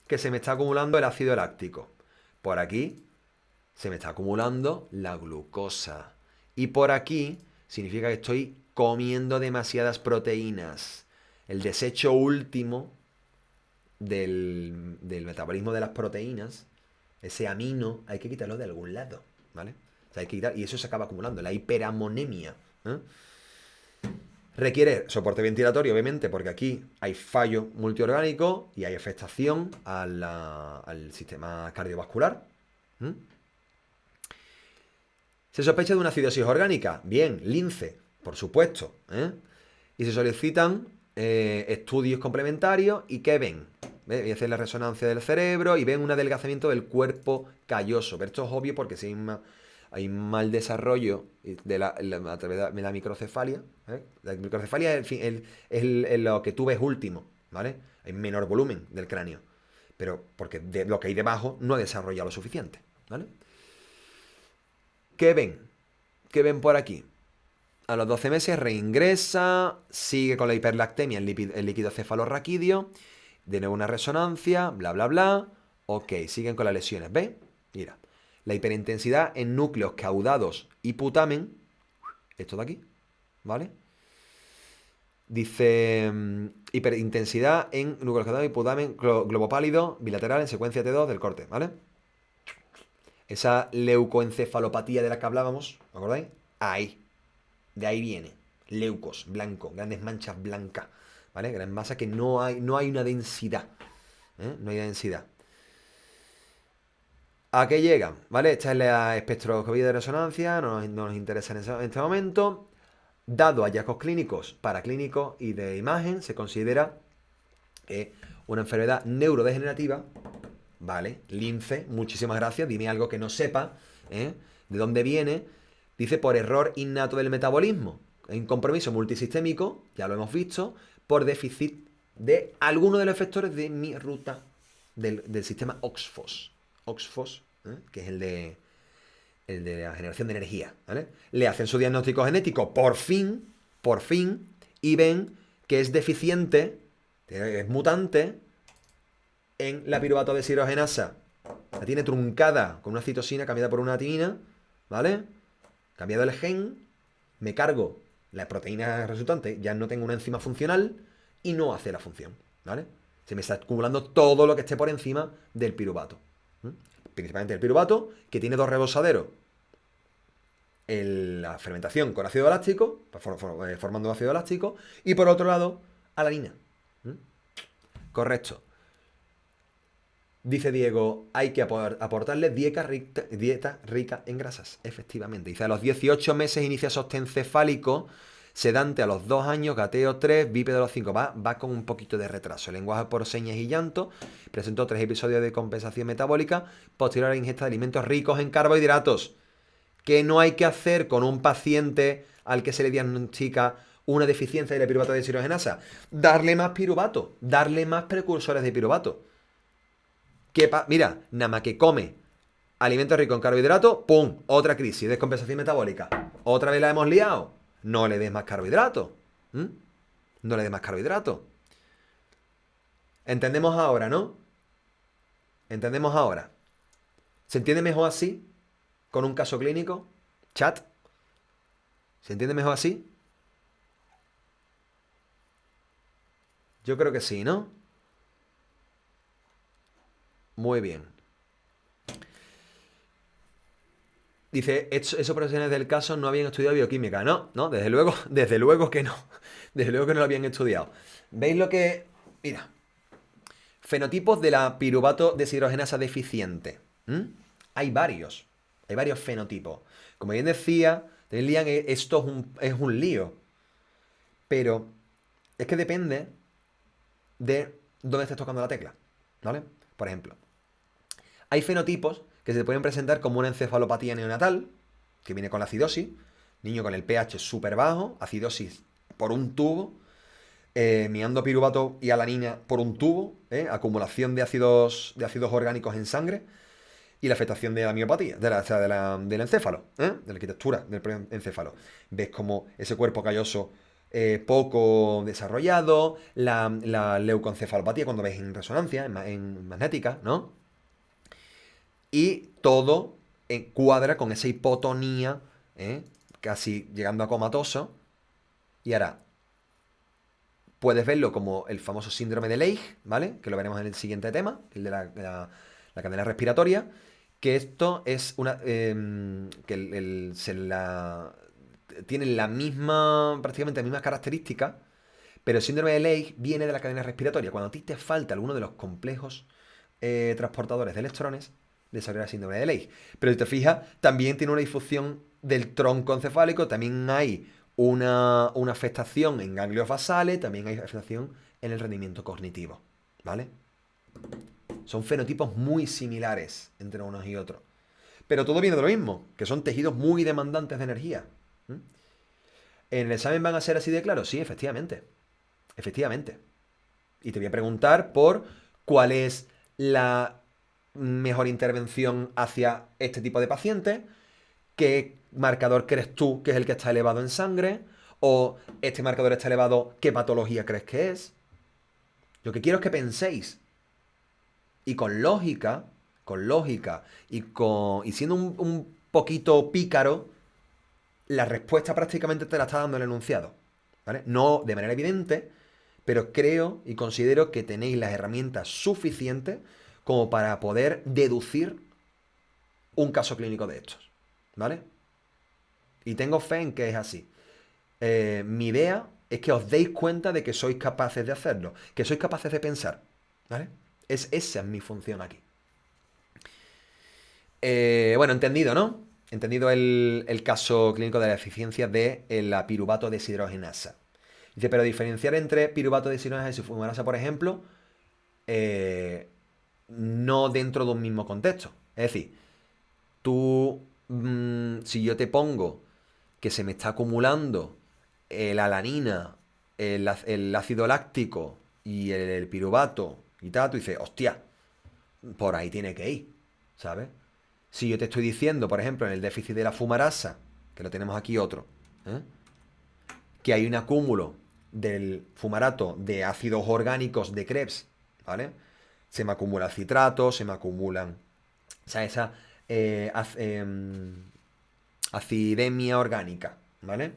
que se me está acumulando el ácido láctico. Por aquí, se me está acumulando la glucosa. Y por aquí, significa que estoy comiendo demasiadas proteínas. El desecho último del metabolismo de las proteínas, ese amino, hay que quitarlo de algún lado, ¿vale? O sea, hay que quitar, y eso se acaba acumulando, la hiperamonemia. Requiere soporte ventilatorio, obviamente, porque aquí hay fallo multiorgánico y hay afectación al sistema cardiovascular. ¿Se sospecha de una acidosis orgánica? Bien, lince, por supuesto. Y se solicitan estudios complementarios y ¿qué ven? Y hacen la resonancia del cerebro y ven un adelgazamiento del cuerpo calloso. Pero esto es obvio porque si hay mal desarrollo a través de la microcefalia. La microcefalia es lo que tú ves último, ¿vale? Hay menor volumen del cráneo. Pero porque lo que hay debajo no ha desarrollado lo suficiente, ¿vale? ¿Qué ven? ¿Qué ven por aquí? A los 12 meses reingresa, sigue con la hiperlactemia, el líquido cefalorraquídeo, de nuevo una resonancia, bla, bla, bla. Ok, siguen con las lesiones. ¿Ves? Mira, la hiperintensidad en núcleos caudados y putamen, esto de aquí, ¿vale? Dice hiperintensidad en núcleos caudados y putamen, globo pálido, bilateral en secuencia T2 del corte, ¿vale? Esa leucoencefalopatía de la que hablábamos, ¿os acordáis? Ahí. De ahí viene. Leucos, blanco, grandes manchas blancas. ¿Vale? Gran masa que no hay una densidad. No hay densidad. ¿A qué llegan? ¿Vale? Esta es la espectroscopía de resonancia. No nos interesa en este momento. Dado hallazgos clínicos, paraclínicos y de imagen, se considera una enfermedad neurodegenerativa. Vale, lince, muchísimas gracias. Dime algo que no sepa, ¿de dónde viene? Dice por error innato del metabolismo. Hay un compromiso multisistémico, ya lo hemos visto, por déficit de alguno de los efectores de mi ruta del sistema OXPHOS. OXPHOS, que es el de la generación de energía, ¿vale? Le hacen su diagnóstico genético por fin, y ven que es deficiente, es mutante en la piruvato deshidrogenasa. La tiene truncada con una citosina cambiada por una timina, ¿vale? Cambiado el gen, me cargo la proteína resultante, ya no tengo una enzima funcional y no hace la función, ¿vale? Se me está acumulando todo lo que esté por encima del piruvato. Principalmente el piruvato, que tiene dos rebosaderos. La fermentación con ácido láctico, formando ácido láctico, y por otro lado, alanina. Correcto. Dice Diego, hay que aportarle dieta rica en grasas. Efectivamente. Dice, a los 18 meses inicia sostén cefálico, sedante a los 2 años, gateo 3, bípedo a los 5. Va con un poquito de retraso. Lenguaje por señas y llanto. Presentó 3 episodios de compensación metabólica posterior a la ingesta de alimentos ricos en carbohidratos. ¿Qué no hay que hacer con un paciente al que se le diagnostica una deficiencia de la piruvato de deshidrogenasa? Darle más piruvato, darle más precursores de piruvato. Mira, nada más que come alimentos ricos en carbohidratos, ¡pum! Otra crisis, descompensación metabólica. Otra vez la hemos liado. No le des más carbohidratos. No le des más carbohidratos. Entendemos ahora, ¿no? Entendemos ahora. ¿Se entiende mejor así? ¿Con un caso clínico? ¿Chat? ¿Se entiende mejor así? Yo creo que sí, ¿no? Muy bien. Dice, esos profesionales del caso no habían estudiado bioquímica. No, no, desde luego que no. Desde luego que no lo habían estudiado. ¿Veis lo que...? Mira. Fenotipos de la piruvato deshidrogenasa deficiente. Hay varios. Hay varios fenotipos. Como bien decía, Lian, esto es un lío. Pero es que depende de dónde estés tocando la tecla. ¿Vale? Por ejemplo, hay fenotipos que se pueden presentar como una encefalopatía neonatal, que viene con la acidosis, niño con el pH súper bajo, acidosis por un tubo, miando piruvato y alanina por un tubo, acumulación de ácidos orgánicos en sangre, y la afectación de la miopatía, del encéfalo, de la arquitectura del encéfalo. Ves como ese cuerpo calloso poco desarrollado, la leucoencefalopatía cuando ves en resonancia, en magnética, ¿no? Y todo cuadra con esa hipotonía, casi llegando a comatoso. Y ahora, puedes verlo como el famoso síndrome de Leigh, ¿vale? Que lo veremos en el siguiente tema, el de la cadena respiratoria. Que esto es una... tienen la misma, prácticamente las mismas características, pero el síndrome de Leigh viene de la cadena respiratoria. Cuando a ti te falta alguno de los complejos transportadores de electrones, desarrolla síndrome de Leigh. Pero si te fijas, también tiene una difusión del tronco encefálico, también hay una afectación en ganglios basales, también hay afectación en el rendimiento cognitivo, ¿vale? Son fenotipos muy similares entre unos y otros. Pero todo viene de lo mismo, que son tejidos muy demandantes de energía. ¿En el examen van a ser así de claro? Sí, efectivamente. Efectivamente. Y te voy a preguntar por cuál es la mejor intervención hacia este tipo de pacientes. ¿Qué marcador crees tú que es el que está elevado en sangre? ¿O este marcador está elevado, qué patología crees que es? Lo que quiero es que penséis. Y con lógica y siendo un poquito pícaro, la respuesta prácticamente te la está dando el enunciado. ¿Vale? No de manera evidente, pero creo y considero que tenéis las herramientas suficientes como para poder deducir un caso clínico de estos. ¿Vale? Y tengo fe en que es así. Mi idea es que os deis cuenta de que sois capaces de hacerlo, que sois capaces de pensar. ¿Vale? Esa es mi función aquí. Bueno, entendido, ¿no? Entendido el caso clínico de la deficiencia de la piruvato deshidrogenasa. Dice, pero diferenciar entre piruvato deshidrogenasa y fumarasa, por ejemplo, no dentro de un mismo contexto. Es decir, tú, si yo te pongo que se me está acumulando la alanina, el ácido láctico y el piruvato y tal, tú dices, hostia, por ahí tiene que ir, ¿sabes? Si yo te estoy diciendo, por ejemplo, en el déficit de la fumarasa, que lo tenemos aquí otro, que hay un acúmulo del fumarato de ácidos orgánicos de Krebs, ¿vale? Se me acumula citrato, se me acumulan, o sea, esa acidemia orgánica, ¿vale?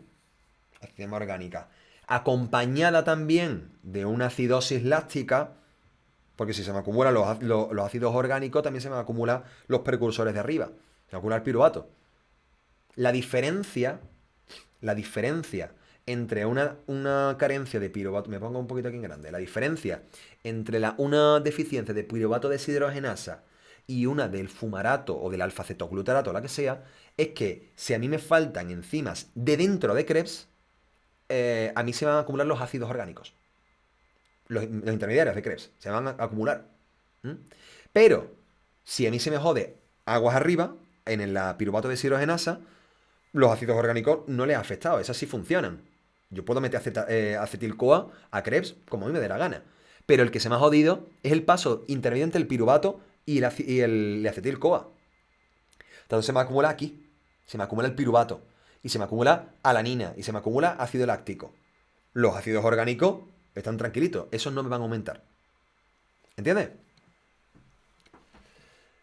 Acidemia orgánica. Acompañada también de una acidosis láctica, porque si se me acumulan los ácidos orgánicos, también se me acumulan los precursores de arriba. Se me acumula el piruvato. La diferencia entre una carencia de piruvato, me pongo un poquito aquí en grande, la diferencia entre una deficiencia de piruvato deshidrogenasa y una del fumarato o del alfa-cetoglutarato, la que sea, es que si a mí me faltan enzimas de dentro de Krebs, a mí se van a acumular los ácidos orgánicos. Los intermediarios de Krebs se van a acumular. ¿Mm? Pero, si a mí se me jode aguas arriba, en la piruvato de deshidrogenasa, los ácidos orgánicos no les ha afectado. Esas sí funcionan. Yo puedo meter acetil-CoA a Krebs como a mí me dé la gana. Pero el que se me ha jodido es el paso intermedio entre el piruvato y el acetil-CoA. Entonces se me acumula aquí. Se me acumula el piruvato. Y se me acumula alanina. Y se me acumula ácido láctico. Los ácidos orgánicos están tranquilitos. Esos no me van a aumentar. ¿Entiendes?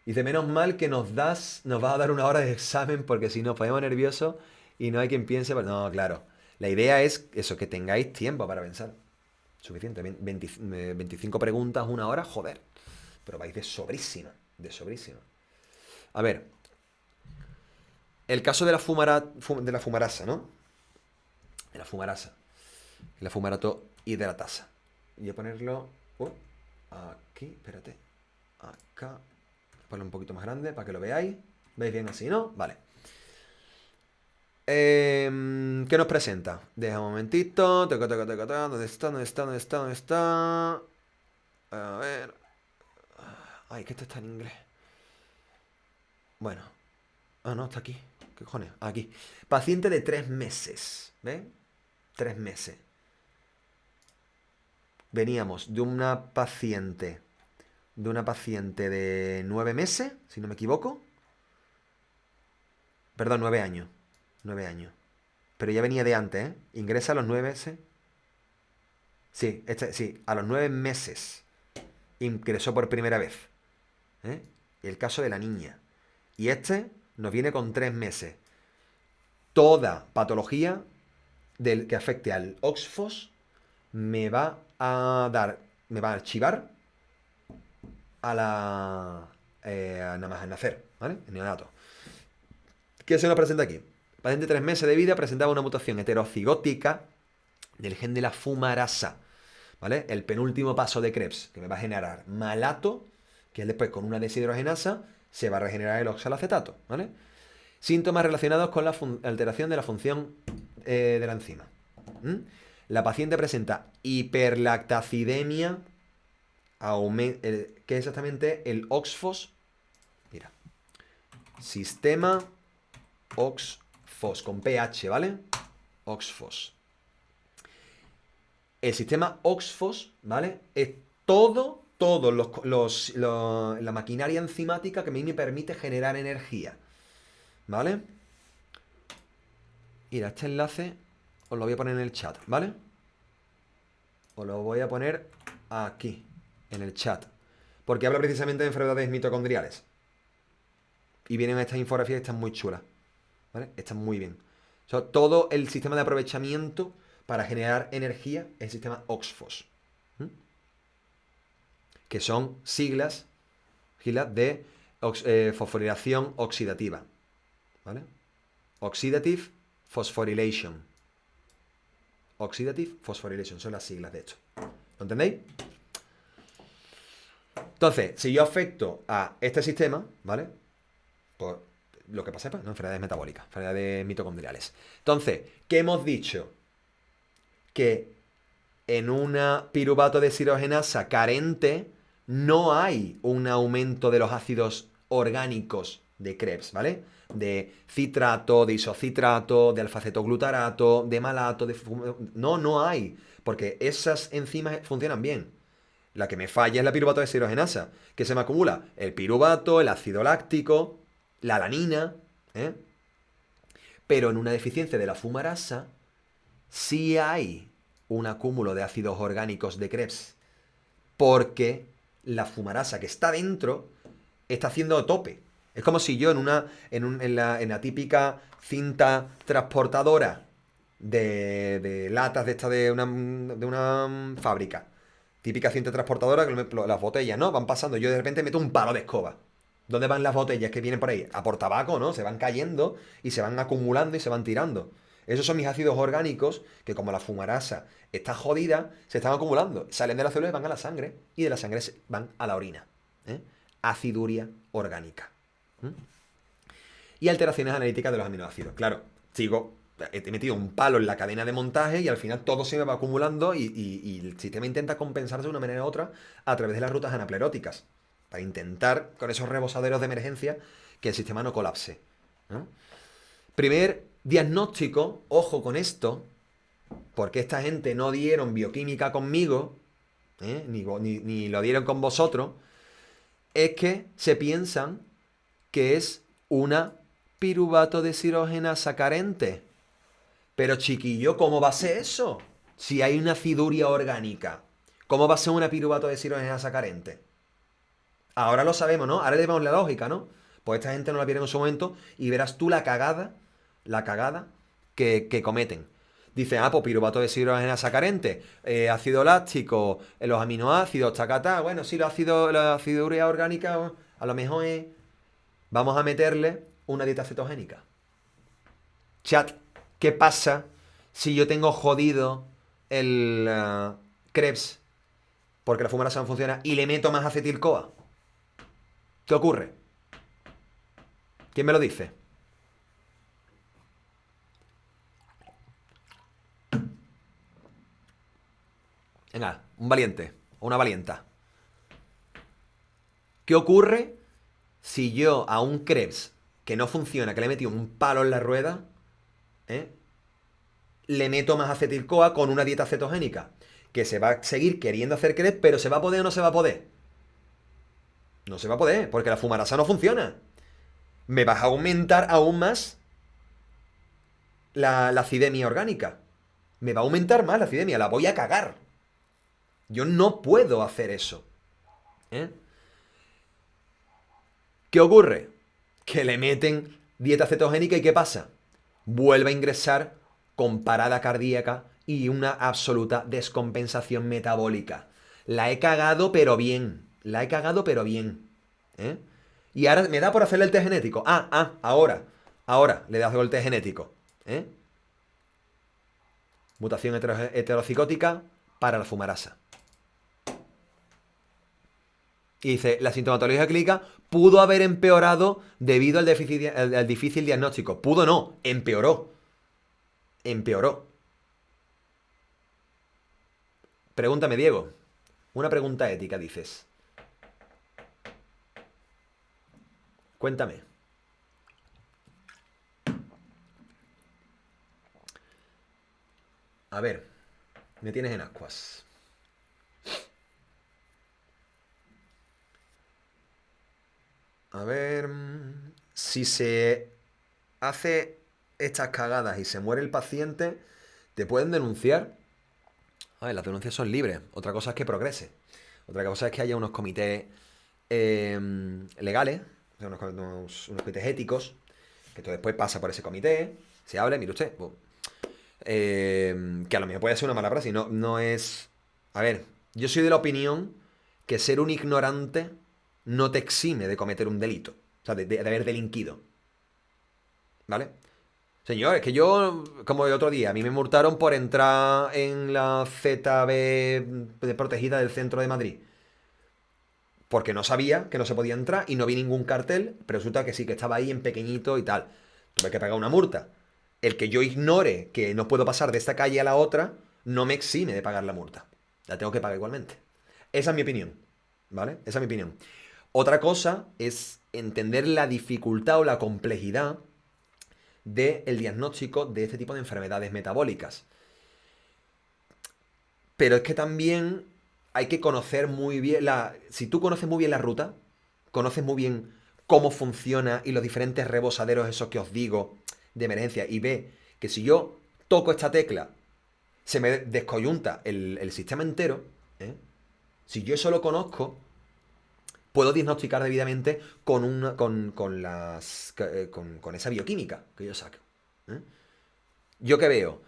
Dice, menos mal que nos vas a dar una hora de examen porque si no ponemos nerviosos y no hay quien piense. No, claro. La idea es eso, que tengáis tiempo para pensar. Suficiente. 25 preguntas, una hora, joder. Pero vais de sobrísima. De sobrísima. A ver. El caso de la fumarasa, ¿no? De la fumarasa. La fumarato hidratasa. Voy a ponerlo aquí, espérate. Acá. Ponlo un poquito más grande para que lo veáis. ¿Veis bien así, no? Vale. ¿Qué nos presenta? Deja un momentito. ¿Dónde está? A ver. Ay, que esto está en inglés. Bueno. Ah, no, está aquí. ¿Qué cojones? Aquí. Paciente de 3 meses. ¿Ves? 3 meses. Veníamos de una paciente de 9 meses, si no me equivoco. Perdón, 9 años. 9 años. Pero ya venía de antes, ¿eh? Ingresa a los 9 meses. Sí, sí, a los 9 meses ingresó por primera vez. ¿Eh? El caso de la niña. Y este nos viene con 3 meses. Toda patología que afecte al OXFOS me va a archivar nada más al nacer, ¿vale? El neonato. ¿Qué se nos presenta aquí? Paciente de 3 meses de vida presentaba una mutación heterocigótica del gen de la fumarasa, ¿vale? El penúltimo paso de Krebs, que me va a generar malato, que después con una deshidrogenasa se va a regenerar el oxalacetato, ¿vale? Síntomas relacionados con la alteración de la función de la enzima. La paciente presenta hiperlactacidemia, que es exactamente el OXFOS. Mira. Sistema OXFOS, con pH, ¿vale? OXFOS. El sistema OXFOS, ¿vale? Es la maquinaria enzimática que a mí me permite generar energía. ¿Vale? Mira, este enlace os lo voy a poner en el chat, ¿vale? Os lo voy a poner aquí, en el chat. Porque habla precisamente de enfermedades mitocondriales. Y vienen estas infografías y están muy chulas. ¿Vale? Están muy bien. O sea, todo el sistema de aprovechamiento para generar energía es el sistema OXFOS. Que son siglas de fosforilación oxidativa. ¿Vale? Oxidative Phosphorylation. Oxidative Phosphorylation son las siglas de esto. ¿Lo entendéis? Entonces, si yo afecto a este sistema, ¿vale? Por lo que pasa, pues, ¿no? Enfermedades metabólicas, enfermedades mitocondriales. Entonces, ¿qué hemos dicho? Que en una piruvato de deshidrogenasa carente no hay un aumento de los ácidos orgánicos de Krebs, ¿vale? De citrato, de isocitrato, de alfa-cetoglutarato, de malato, no hay, porque esas enzimas funcionan bien. La que me falla es la piruvato de deshidrogenasa, que se me acumula el piruvato, el ácido láctico, la alanina, ¿eh? Pero en una deficiencia de la fumarasa sí hay un acúmulo de ácidos orgánicos de Krebs, porque la fumarasa que está dentro está haciendo tope. Es como si yo en la típica cinta transportadora de latas de una fábrica, típica cinta transportadora, que las botellas, ¿no? Van pasando, yo de repente meto un palo de escoba. ¿Dónde van las botellas que vienen por ahí? A por tabaco, ¿no? Se van cayendo y se van acumulando y se van tirando. Esos son mis ácidos orgánicos que, como la fumarasa está jodida, se están acumulando. Salen de la célula y van a la sangre. Y de la sangre van a la orina. Aciduria orgánica. Y alteraciones analíticas de los aminoácidos. Claro, sigo he metido un palo en la cadena de montaje y al final todo se me va acumulando y el sistema intenta compensarse de una manera u otra a través de las rutas anapleróticas, para intentar, con esos rebosaderos de emergencia, que el sistema no colapse, ¿no? Primer diagnóstico, ojo con esto, porque esta gente no dieron bioquímica conmigo, ni lo dieron con vosotros, es que se piensan que es una piruvato de sirogenasa carente. Pero chiquillo, ¿cómo va a ser eso? Si hay una aciduria orgánica, ¿cómo va a ser una piruvato de sirogenasa carente? Ahora lo sabemos, ¿no? Ahora le vemos la lógica, ¿no? Pues esta gente no la vieron en su momento y verás tú la cagada que cometen. Dicen, pues piruvato de sirogenasa carente, ácido láctico, los aminoácidos, tacatá. Bueno, sí, la aciduria orgánica, a lo mejor es. Vamos a meterle una dieta cetogénica. Chat, ¿qué pasa si yo tengo jodido el Krebs porque la fumarasa no funciona y le meto más acetil-CoA? ¿Qué ocurre? ¿Quién me lo dice? Venga, un valiente o una valienta. ¿Qué ocurre si yo a un Krebs que no funciona, que le he metido un palo en la rueda, le meto más acetil-CoA con una dieta cetogénica? Que se va a seguir queriendo hacer Krebs, pero ¿se va a poder o no se va a poder? No se va a poder, porque la fumarasa no funciona. Me vas a aumentar aún más la acidemia orgánica. Me va a aumentar más la acidemia, la voy a cagar. Yo no puedo hacer eso. ¿Eh? ¿Qué ocurre? Que le meten dieta cetogénica y ¿qué pasa? Vuelve a ingresar con parada cardíaca y una absoluta descompensación metabólica. La he cagado pero bien. La he cagado pero bien. ¿Eh? Y ahora me da por hacerle el test genético. Ahora le das el test genético. ¿Eh? Mutación heterocicótica para la fumarasa. Y dice, la sintomatología clínica pudo haber empeorado debido al difícil diagnóstico. Pudo no, empeoró. Empeoró. Pregúntame, Diego. Una pregunta ética, dices. Cuéntame. A ver, me tienes en ascuas. A ver, si se hace estas cagadas y se muere el paciente, ¿te pueden denunciar? A ver, las denuncias son libres. Otra cosa es que progrese. Otra cosa es que haya unos comités legales, o sea, unos comités éticos, que esto después pasa por ese comité, se hable, mire usted, pues, que a lo mejor puede ser una mala praxis, no es. A ver, yo soy de la opinión que ser un ignorante no te exime de cometer un delito, o sea, de haber delinquido. ¿Vale? Señor, es que yo, como el otro día, a mí me multaron por entrar en la ZB protegida del centro de Madrid. Porque no sabía que no se podía entrar y no vi ningún cartel, pero resulta que sí, que estaba ahí en pequeñito y tal. Tuve que pagar una multa. El que yo ignore que no puedo pasar de esta calle a la otra, no me exime de pagar la multa. La tengo que pagar igualmente. Esa es mi opinión, ¿vale? Esa es mi opinión. Otra cosa es entender la dificultad o la complejidad del diagnóstico de este tipo de enfermedades metabólicas. Pero es que también hay que conocer muy bien si tú conoces muy bien la ruta, conoces muy bien cómo funciona y los diferentes rebosaderos esos que os digo de emergencia y ve que si yo toco esta tecla se me descoyunta el sistema entero, ¿eh? Si yo eso lo conozco, puedo diagnosticar debidamente con esa bioquímica que yo saco. ¿Eh? ¿Yo qué veo?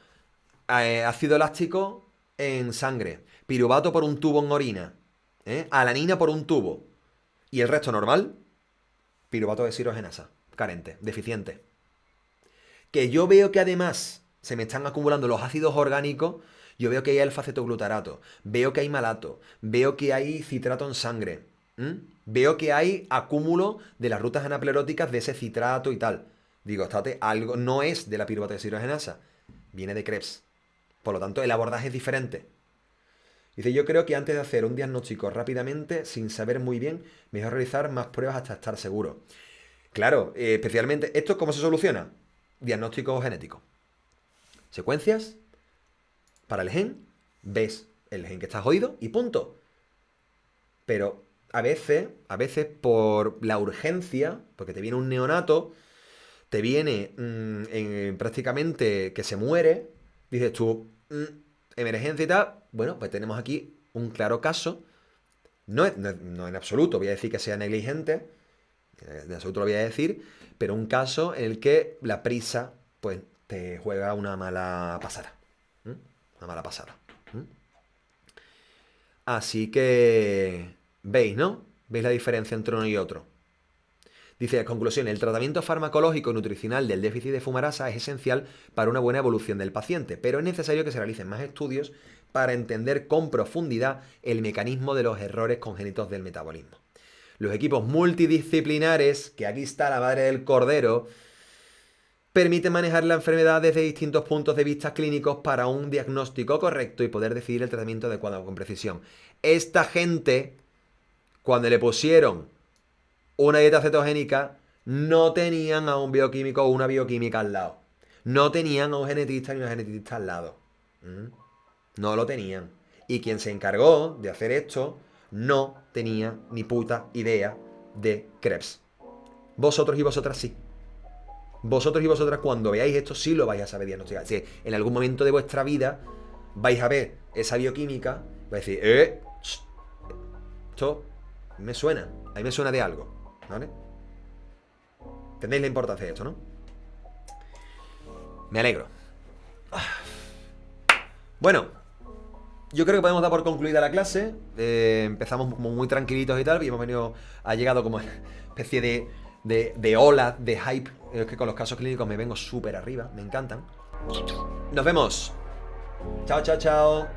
Ácido láctico en sangre, piruvato por un tubo en orina, alanina por un tubo, y el resto normal, piruvato de sirogenasa, carente, deficiente. Que yo veo que además se me están acumulando los ácidos orgánicos, yo veo que hay alfa-cetoglutarato, veo que hay malato, veo que hay citrato en sangre, veo que hay acúmulo de las rutas anapleróticas de ese citrato y tal. Digo, estate, algo no es de la piruvato deshidrogenasa, viene de Krebs. Por lo tanto, el abordaje es diferente. Dice, yo creo que antes de hacer un diagnóstico rápidamente, sin saber muy bien, mejor realizar más pruebas hasta estar seguro. Claro, especialmente, ¿esto cómo se soluciona? Diagnóstico genético. Secuencias para el gen, ves el gen que está jodido y punto. Pero a veces por la urgencia, porque te viene un neonato, te viene prácticamente que se muere, dices tú, emergencia y tal, bueno, pues tenemos aquí un claro caso, no en absoluto voy a decir que sea negligente, en absoluto lo voy a decir, pero un caso en el que la prisa, pues, te juega una mala pasada. Una mala pasada. Así que, veis, ¿no? ¿Veis la diferencia entre uno y otro? Dice, en conclusión, el tratamiento farmacológico y nutricional del déficit de fumarasa es esencial para una buena evolución del paciente, pero es necesario que se realicen más estudios para entender con profundidad el mecanismo de los errores congénitos del metabolismo. Los equipos multidisciplinares, que aquí está la madre del cordero, permiten manejar la enfermedad desde distintos puntos de vista clínicos para un diagnóstico correcto y poder decidir el tratamiento adecuado con precisión. Esta gente, cuando le pusieron una dieta cetogénica, no tenían a un bioquímico o una bioquímica al lado. No tenían a un genetista ni una genetista al lado. No lo tenían. Y quien se encargó de hacer esto no tenía ni puta idea de Krebs. Vosotros y vosotras sí. Vosotros y vosotras cuando veáis esto sí lo vais a saber diagnosticar. Si en algún momento de vuestra vida vais a ver esa bioquímica, vais a decir, esto me suena, a mí me suena de algo, ¿vale? ¿Entendéis la importancia de esto, no? Me alegro. Bueno, yo creo que podemos dar por concluida la clase. Empezamos como muy tranquilitos y tal, y hemos venido, ha llegado como una especie de ola, de hype. Es que con los casos clínicos me vengo súper arriba, me encantan. Nos vemos. Chao, chao, chao.